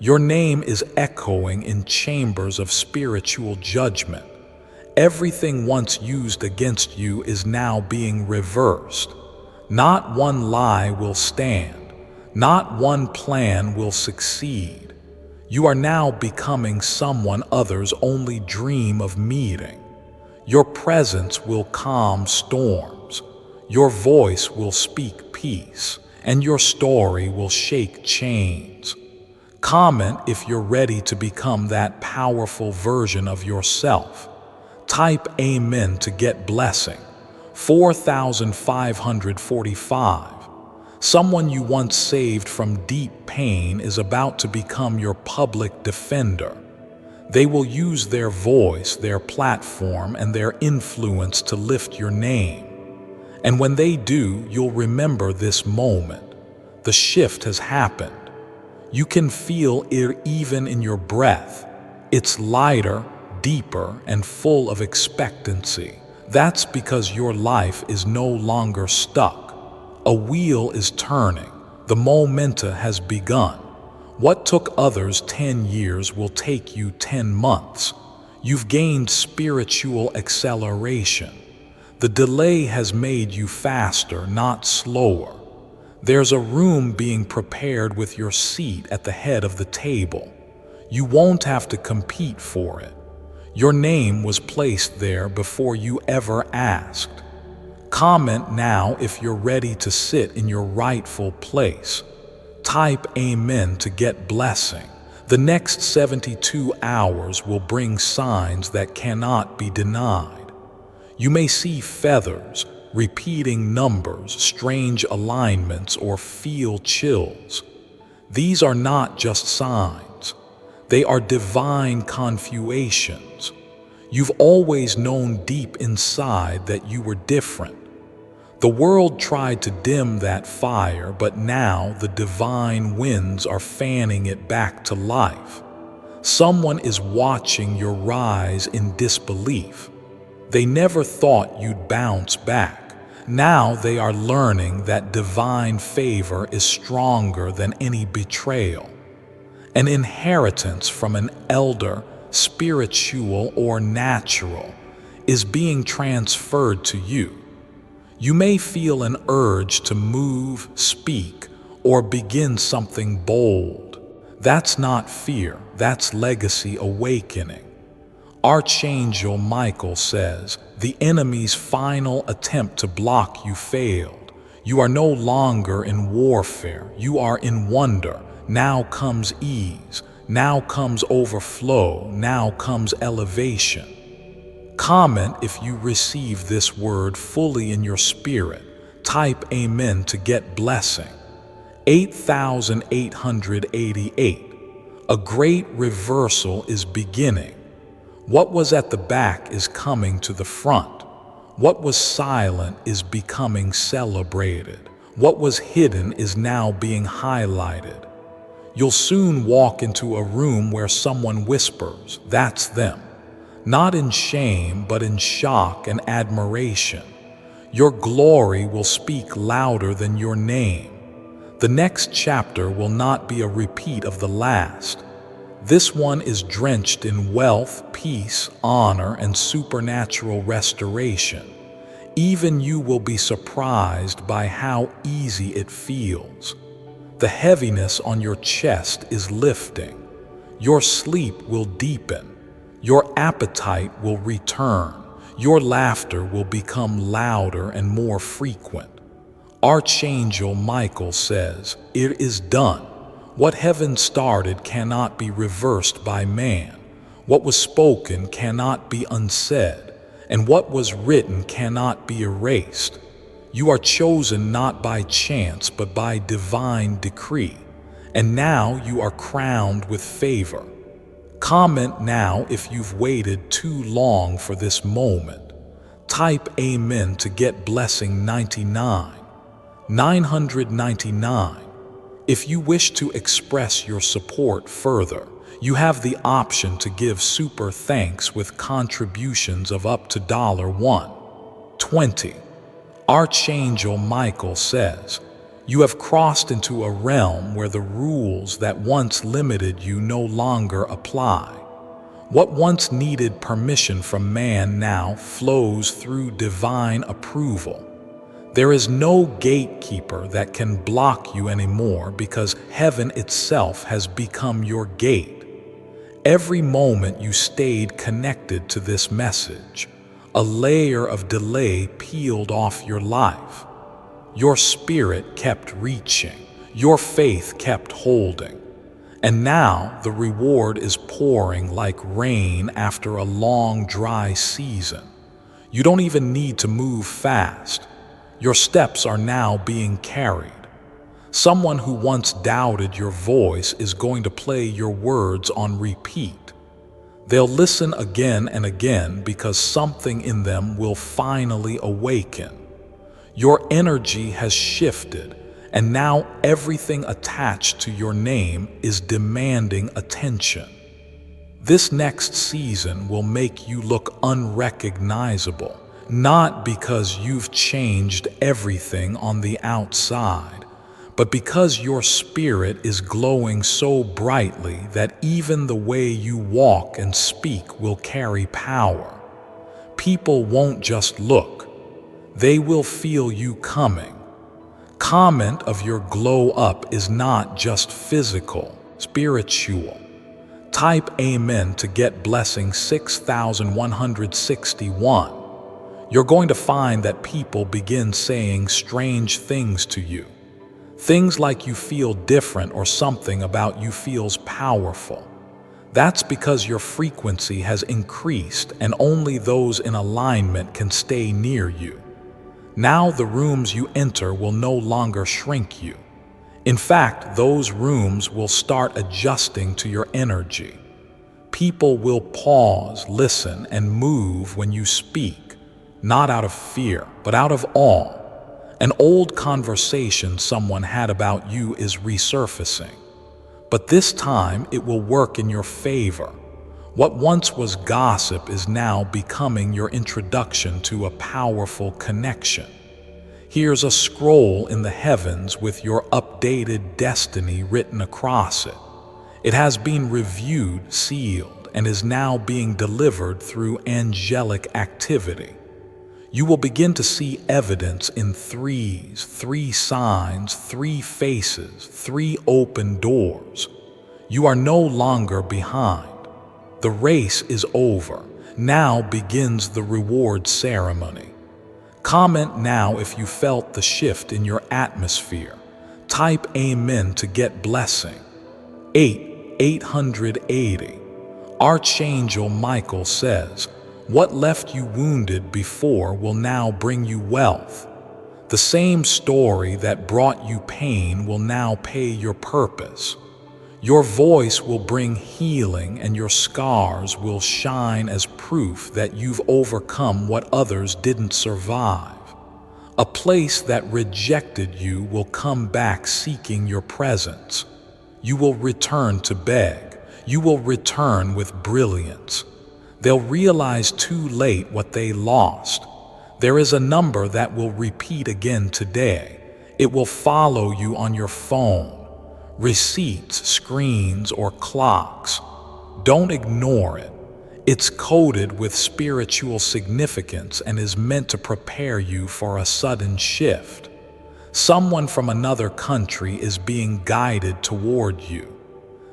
your name is echoing in chambers of spiritual judgment. Everything once used against you is now being reversed. Not one lie will stand. Not one plan will succeed. You are now becoming someone others only dream of meeting. Your presence will calm storms. Your voice will speak peace, and your story will shake chains. Comment if you're ready to become that powerful version of yourself. Type Amen to get blessing. 4545. Someone you once saved from deep pain is about to become your public defender. They will use their voice, their platform, and their influence to lift your name. And when they do, you'll remember this moment. The shift has happened. You can feel it even in your breath. It's lighter, deeper, and full of expectancy. That's because your life is no longer stuck. A wheel is turning. The momentum has begun. What took others 10 years will take you 10 months. You've gained spiritual acceleration. The delay has made you faster, not slower. There's a room being prepared with your seat at the head of the table. You won't have to compete for it. Your name was placed there before you ever asked. Comment now if you're ready to sit in your rightful place. Type Amen to get blessing. The next 72 hours will bring signs that cannot be denied. You may see feathers, repeating numbers, strange alignments, or feel chills. These are not just signs. They are divine confirmations. You've always known deep inside that you were different. The world tried to dim that fire, but now the divine winds are fanning it back to life. Someone is watching your rise in disbelief. They never thought you'd bounce back. Now they are learning that divine favor is stronger than any betrayal. An inheritance from an elder, spiritual or natural, is being transferred to you. You may feel an urge to move, speak, or begin something bold. That's not fear, that's legacy awakening. Archangel Michael says, the enemy's final attempt to block you failed. You are no longer in warfare, you are in wonder. Now comes ease, now comes overflow, now comes elevation. Comment if you receive this word fully in your spirit. Type Amen to get blessing. 8888. A great reversal is beginning. What was at the back is coming to the front. What was silent is becoming celebrated. What was hidden is now being highlighted. You'll soon walk into a room where someone whispers, "That's them." Not in shame, but in shock and admiration. Your glory will speak louder than your name. The next chapter will not be a repeat of the last. This one is drenched in wealth, peace, honor, and supernatural restoration. Even you will be surprised by how easy it feels. The heaviness on your chest is lifting. Your sleep will deepen. Your appetite will return. Your laughter will become louder and more frequent. Archangel Michael says, "It is done. What heaven started cannot be reversed by man. What was spoken cannot be unsaid, and what was written cannot be erased. You are chosen not by chance, but by divine decree, and now you are crowned with favor." Comment now if you've waited too long for this moment. Type Amen to get blessing 99. 999. If you wish to express your support further, you have the option to give super thanks with contributions of up to $1.20. Archangel Michael says, "You have crossed into a realm where the rules that once limited you no longer apply. What once needed permission from man now flows through divine approval. There is no gatekeeper that can block you anymore because heaven itself has become your gate. Every moment you stayed connected to this message, a layer of delay peeled off your life. Your spirit kept reaching, your faith kept holding, and now the reward is pouring like rain after a long dry season. You don't even need to move fast. Your steps are now being carried. Someone who once doubted your voice is going to play your words on repeat. They'll listen again and again because something in them will finally awaken. Your energy has shifted, and now everything attached to your name is demanding attention. This next season will make you look unrecognizable. Not because you've changed everything on the outside, but because your spirit is glowing so brightly that even the way you walk and speak will carry power. People won't just look, they will feel you coming. Comment of your glow up is not just physical, spiritual. Type Amen to get blessing 6161. You're going to find that people begin saying strange things to you. Things like you feel different or something about you feels powerful. That's because your frequency has increased and only those in alignment can stay near you. Now the rooms you enter will no longer shrink you. In fact, those rooms will start adjusting to your energy. People will pause, listen, and move when you speak. Not out of fear, but out of awe. An old conversation someone had about you is resurfacing. But this time it will work in your favor. What once was gossip is now becoming your introduction to a powerful connection. Here's a scroll in the heavens with your updated destiny written across it. It has been reviewed, sealed, and is now being delivered through angelic activity. You will begin to see evidence in threes, 3 signs, 3 faces, 3 open doors. You are no longer behind. The race is over. Now begins the reward ceremony. Comment now if you felt the shift in your atmosphere. Type Amen to get blessing. 880. Archangel Michael says, "What left you wounded before will now bring you wealth. The same story that brought you pain will now pay your purpose. Your voice will bring healing and your scars will shine as proof that you've overcome what others didn't survive. A place that rejected you will come back seeking your presence. You will return to beg. You will return with brilliance. They'll realize too late what they lost. There is a number that will repeat again today. It will follow you on your phone, receipts, screens, or clocks. Don't ignore it. It's coded with spiritual significance and is meant to prepare you for a sudden shift. Someone from another country is being guided toward you.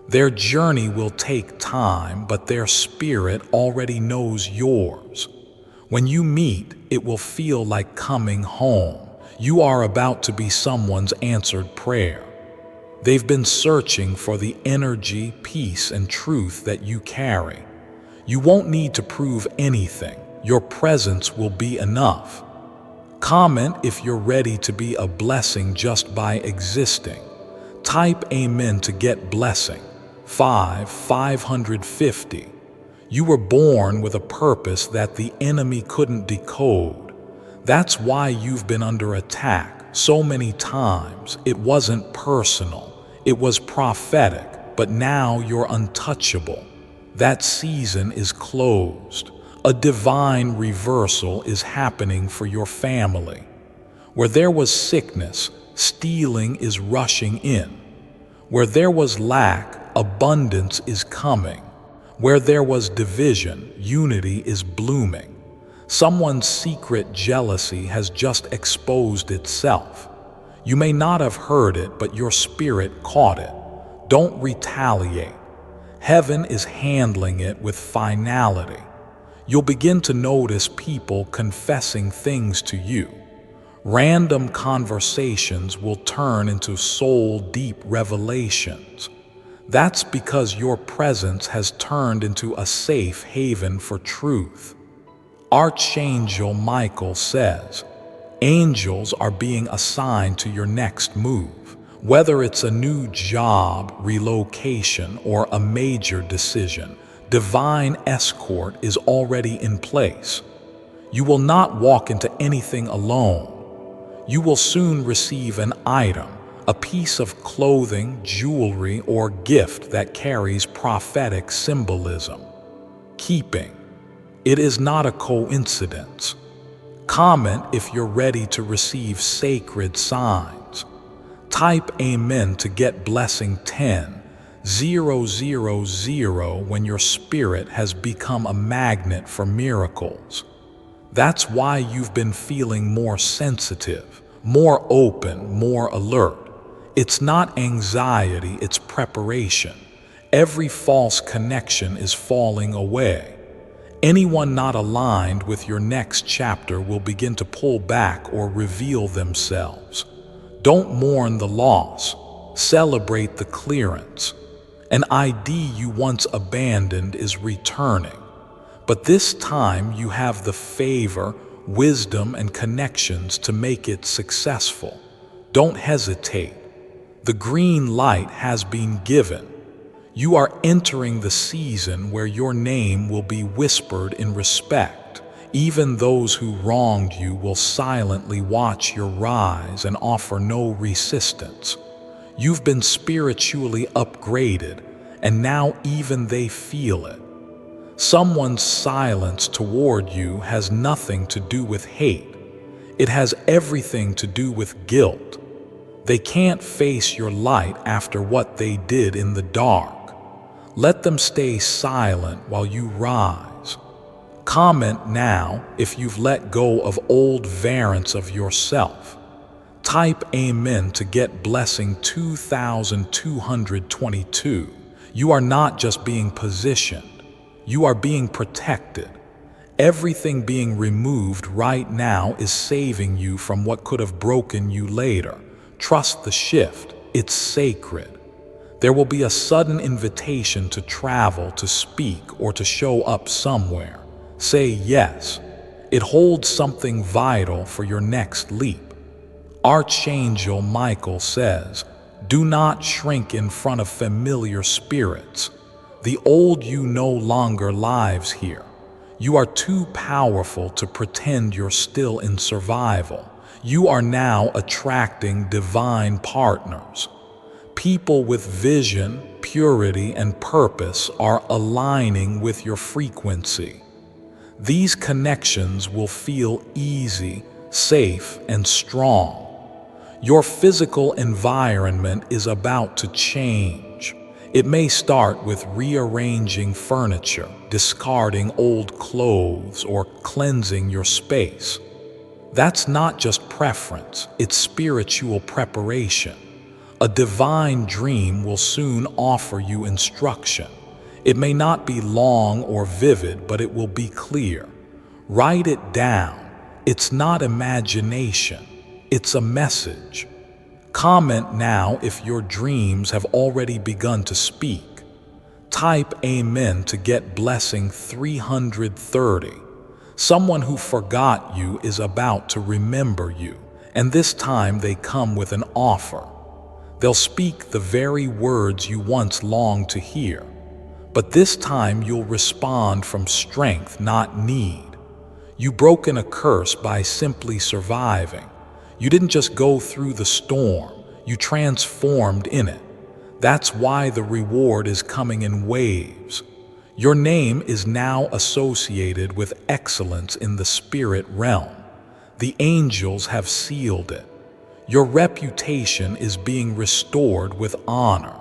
Their journey will take time, but their spirit already knows yours. When you meet, it will feel like coming home. You are about to be someone's answered prayer. They've been searching for the energy, peace, and truth that you carry. You won't need to prove anything. Your presence will be enough. Comment if you're ready to be a blessing just by existing. Type Amen to get blessing. 550. You were born with a purpose that the enemy couldn't decode. That's why you've been under attack so many times. It wasn't personal. It was prophetic, but now you're untouchable. That season is closed. A divine reversal is happening for your family. Where there was sickness, healing is rushing in. Where there was lack, abundance is coming. Where there was division, unity is blooming. Someone's secret jealousy has just exposed itself. You may not have heard it, but your spirit caught it. Don't retaliate. Heaven is handling it with finality. You'll begin to notice people confessing things to you. Random conversations will turn into soul-deep revelations. That's because your presence has turned into a safe haven for truth. Archangel Michael says, angels are being assigned to your next move. Whether it's a new job, relocation, or a major decision, divine escort is already in place. You will not walk into anything alone. You will soon receive an item, a piece of clothing, jewelry, or gift that carries prophetic symbolism. Keeping. It is not a coincidence. Comment if you're ready to receive sacred signs. Type Amen to get blessing 10,000 when your spirit has become a magnet for miracles. That's why you've been feeling more sensitive, more open, more alert. It's not anxiety, it's preparation. Every false connection is falling away. Anyone not aligned with your next chapter will begin to pull back or reveal themselves. Don't mourn the loss. Celebrate the clearance. An ID you once abandoned is returning. But this time you have the favor, wisdom, and connections to make it successful. Don't hesitate. The green light has been given. You are entering the season where your name will be whispered in respect. Even those who wronged you will silently watch your rise and offer no resistance. You've been spiritually upgraded, and now even they feel it. Someone's silence toward you has nothing to do with hate. It has everything to do with guilt. They can't face your light after what they did in the dark. Let them stay silent while you rise. Comment now if you've let go of old variants of yourself. Type Amen to get blessing 2222. You are not just being positioned. You are being protected. Everything being removed right now is saving you from what could have broken you later. Trust the shift. It's sacred. There will be a sudden invitation to travel, to speak, or to show up somewhere. Say yes. It holds something vital for your next leap. Archangel Michael says, do not shrink in front of familiar spirits. The old you no longer lives here. You are too powerful to pretend you're still in survival. You are now attracting divine partners. People with vision, purity, and purpose are aligning with your frequency. These connections will feel easy, safe, and strong. Your physical environment is about to change. It may start with rearranging furniture, discarding old clothes, or cleansing your space. That's not just preference, it's spiritual preparation. A divine dream will soon offer you instruction. It may not be long or vivid, but it will be clear. Write it down. It's not imagination, it's a message. Comment now if your dreams have already begun to speak. Type Amen to get blessing 330. Someone who forgot you is about to remember you, and this time they come with an offer. They'll speak the very words you once longed to hear, but this time you'll respond from strength, not need. You broken a curse by simply surviving. You didn't just go through the storm, you transformed in it. That's why the reward is coming in waves. Your name is now associated with excellence in the spirit realm. The angels have sealed it. Your reputation is being restored with honor.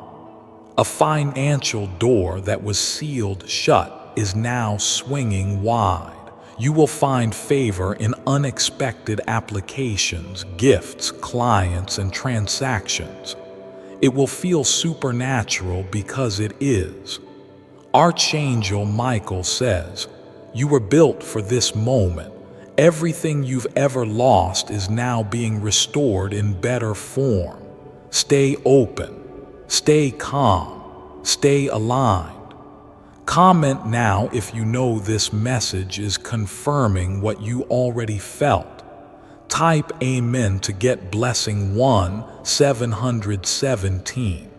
A financial door that was sealed shut is now swinging wide. You will find favor in unexpected applications, gifts, clients, and transactions. It will feel supernatural because it is. Archangel Michael says, "You were built for this moment. Everything you've ever lost is now being restored in better form. Stay open, stay calm, stay aligned." Comment now if you know this message is confirming what you already felt. Type Amen to get blessing 717.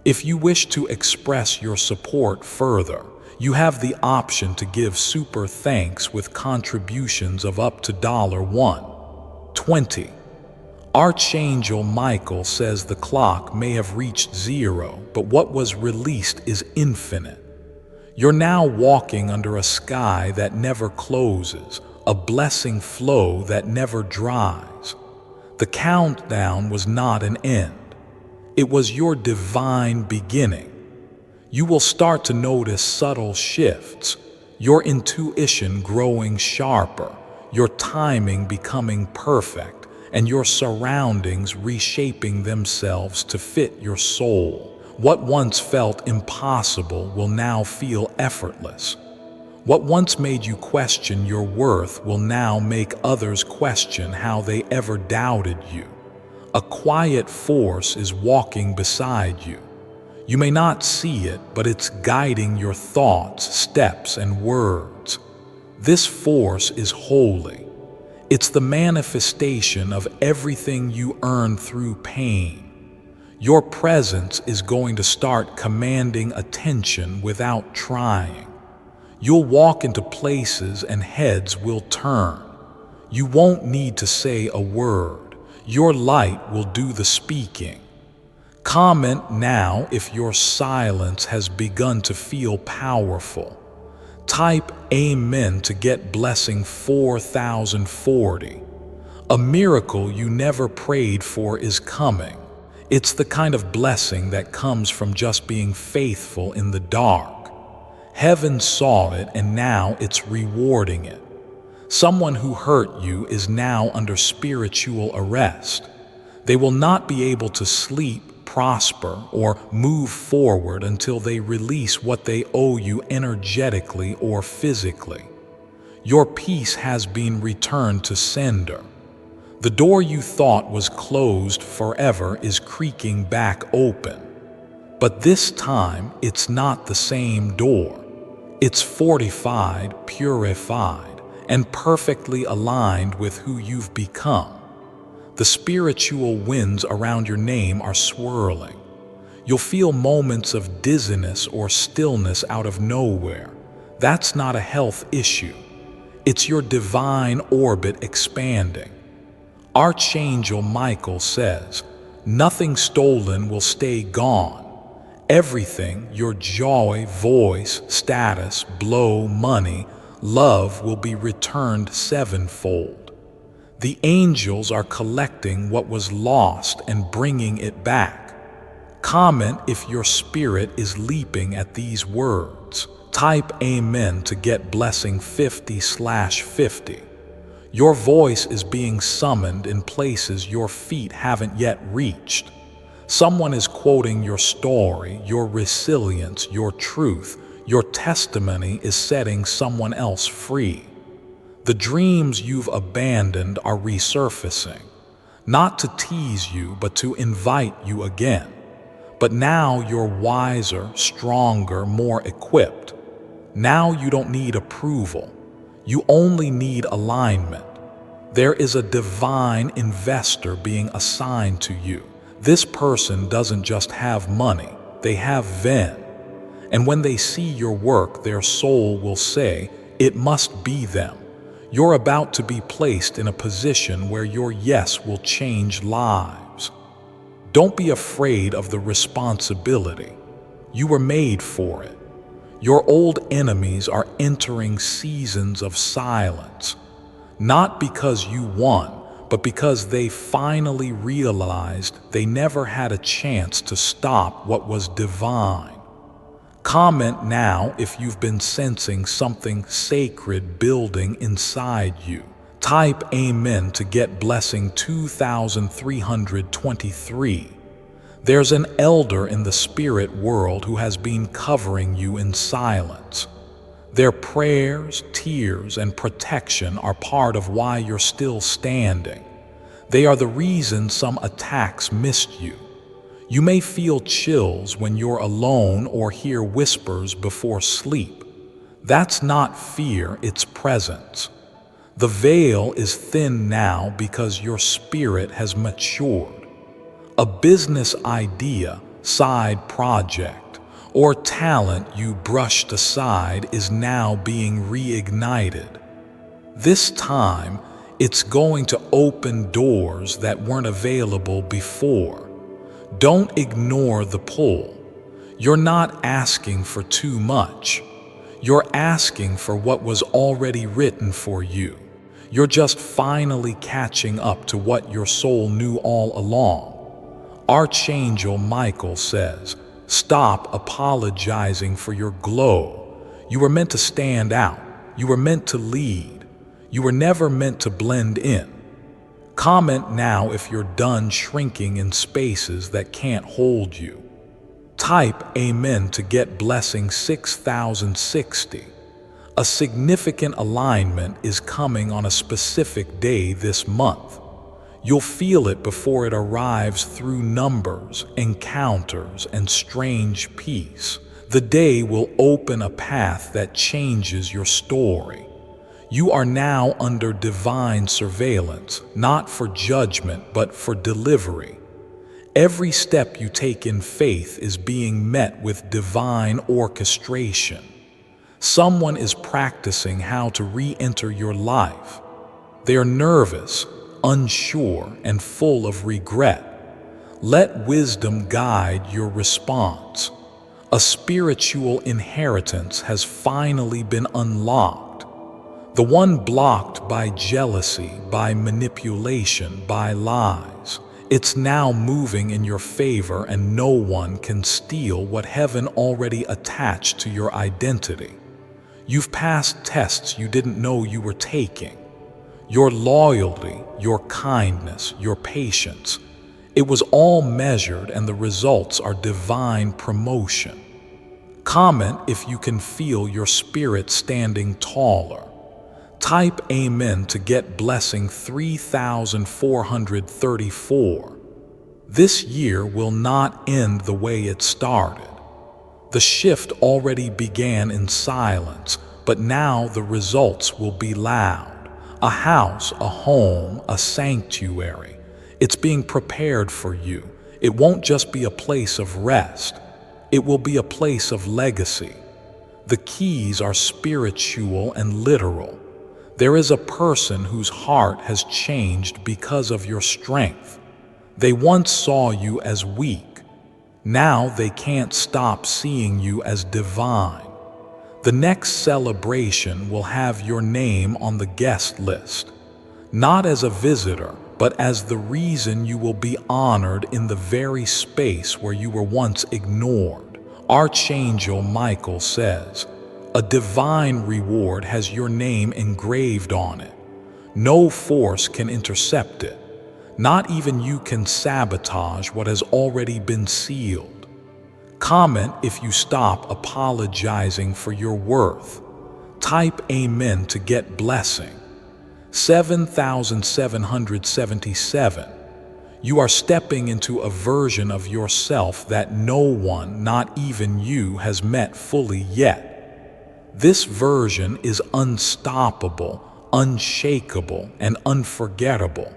If you wish to express your support further, you have the option to give super thanks with contributions of up to $1.20. Archangel Michael says the clock may have reached zero, but what was released is infinite. You're now walking under a sky that never closes, a blessing flow that never dries. The countdown was not an end. It was your divine beginning. You will start to notice subtle shifts, your intuition growing sharper, your timing becoming perfect, and your surroundings reshaping themselves to fit your soul. What once felt impossible will now feel effortless. What once made you question your worth will now make others question how they ever doubted you. A quiet force is walking beside you. You may not see it, but it's guiding your thoughts, steps, and words. This force is holy. It's the manifestation of everything you earned through pain. Your presence is going to start commanding attention without trying. You'll walk into places and heads will turn. You won't need to say a word. Your light will do the speaking. Comment now if your silence has begun to feel powerful. Type Amen to get blessing 4040. A miracle you never prayed for is coming. It's the kind of blessing that comes from just being faithful in the dark. Heaven saw it and now it's rewarding it. Someone who hurt you is now under spiritual arrest. They will not be able to sleep, prosper, or move forward until they release what they owe you energetically or physically. Your peace has been returned to sender. The door you thought was closed forever is creaking back open. But this time, it's not the same door. It's fortified, purified, and perfectly aligned with who you've become. The spiritual winds around your name are swirling. You'll feel moments of dizziness or stillness out of nowhere. That's not a health issue. It's your divine orbit expanding. Archangel Michael says, "Nothing stolen will stay gone. Everything, your joy, voice, status, blow, money, love will be returned sevenfold. The angels are collecting what was lost and bringing it back." Comment if your spirit is leaping at these words. Type Amen to get blessing 50/50. Your voice is being summoned in places your feet haven't yet reached. Someone is quoting your story, your resilience, your truth. Your testimony is setting someone else free. The dreams you've abandoned are resurfacing, not to tease you, but to invite you again. But now you're wiser, stronger, more equipped. Now you don't need approval. You only need alignment. There is a divine investor being assigned to you. This person doesn't just have money, they have Ven. And when they see your work, their soul will say, "It must be them." You're about to be placed in a position where your yes will change lives. Don't be afraid of the responsibility. You were made for it. Your old enemies are entering seasons of silence, not because you won, but because they finally realized they never had a chance to stop what was divine. Comment now if you've been sensing something sacred building inside you. Type Amen to get blessing 2323. There's an elder in the spirit world who has been covering you in silence. Their prayers, tears, and protection are part of why you're still standing. They are the reason some attacks missed you. You may feel chills when you're alone or hear whispers before sleep. That's not fear, it's presence. The veil is thin now because your spirit has matured. A business idea, side project, or talent you brushed aside is now being reignited. This time, it's going to open doors that weren't available before. Don't ignore the pull. You're not asking for too much. You're asking for what was already written for you. You're just finally catching up to what your soul knew all along. Archangel Michael says, "Stop apologizing for your glow. You were meant to stand out. You were meant to lead. You were never meant to blend in." Comment now if you're done shrinking in spaces that can't hold you. Type Amen to get blessing 6060. A significant alignment is coming on a specific day this month. You'll feel it before it arrives through numbers, encounters, and strange peace. The day will open a path that changes your story. You are now under divine surveillance, not for judgment, but for delivery. Every step you take in faith is being met with divine orchestration. Someone is practicing how to re-enter your life. They are nervous, unsure, and full of regret. Let wisdom guide your response. A spiritual inheritance has finally been unlocked. The one blocked by jealousy, by manipulation, by lies. It's now moving in your favor, and no one can steal what heaven already attached to your identity. You've passed tests you didn't know you were taking. Your loyalty, your kindness, your patience. It was all measured, and the results are divine promotion. Comment if you can feel your spirit standing taller. Type Amen to get blessing 3434. This year will not end the way it started. The shift already began in silence, but now the results will be loud. A house, a home, a sanctuary. It's being prepared for you. It won't just be a place of rest. It will be a place of legacy. The keys are spiritual and literal. There is a person whose heart has changed because of your strength. They once saw you as weak. Now they can't stop seeing you as divine. The next celebration will have your name on the guest list, not as a visitor, but as the reason you will be honored in the very space where you were once ignored. Archangel Michael says, "A divine reward has your name engraved on it. No force can intercept it. Not even you can sabotage what has already been sealed." Comment if you stop apologizing for your worth. Type Amen to get blessing. 7777. You are stepping into a version of yourself that no one, not even you, has met fully yet. This version is unstoppable, unshakable, and unforgettable.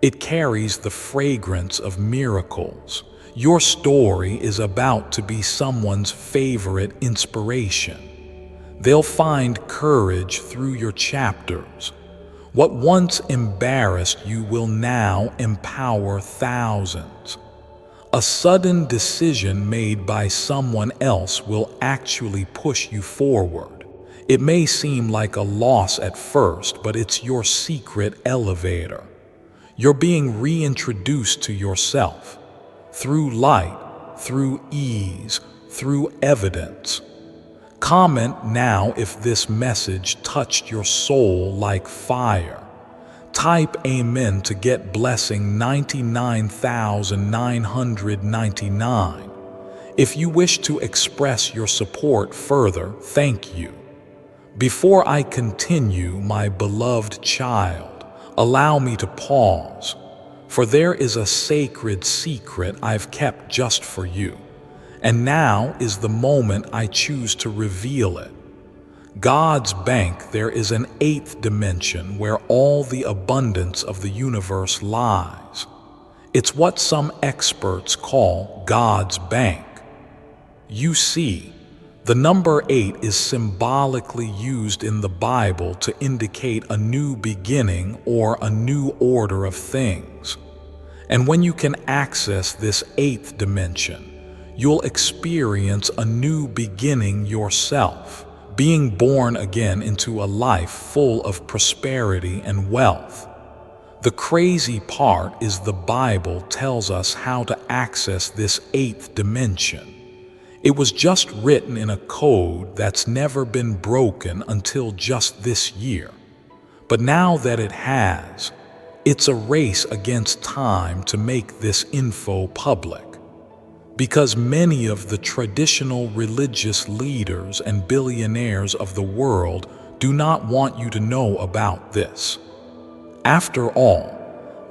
It carries the fragrance of miracles. Your story is about to be someone's favorite inspiration. They'll find courage through your chapters. What once embarrassed you will now empower thousands. A sudden decision made by someone else will actually push you forward. It may seem like a loss at first, but it's your secret elevator. You're being reintroduced to yourself. Through light, through ease, through evidence. Comment now if this message touched your soul like fire. Type Amen to get blessing 99,999. If you wish to express your support further, thank you. Before I continue, my beloved child, allow me to pause, for there is a sacred secret I've kept just for you. And now is the moment I choose to reveal it. God's bank, there is an 8th dimension where all the abundance of the universe lies. It's what some experts call God's bank. You see, the number 8 is symbolically used in the Bible to indicate a new beginning or a new order of things. And when you can access this 8th dimension, you'll experience a new beginning yourself, being born again into a life full of prosperity and wealth. The crazy part is the Bible tells us how to access this 8th dimension. It was just written in a code that's never been broken until just this year. But now that it has, it's a race against time to make this info public. Because many of the traditional religious leaders and billionaires of the world do not want you to know about this. After all,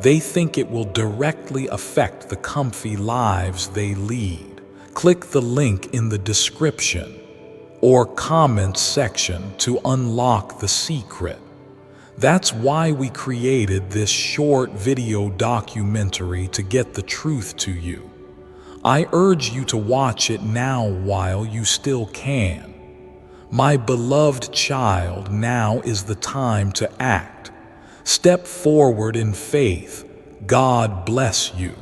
they think it will directly affect the comfy lives they lead. Click the link in the description or comments section to unlock the secret. That's why we created this short video documentary to get the truth to you. I urge you to watch it now while you still can. My beloved child, now is the time to act. Step forward in faith. God bless you.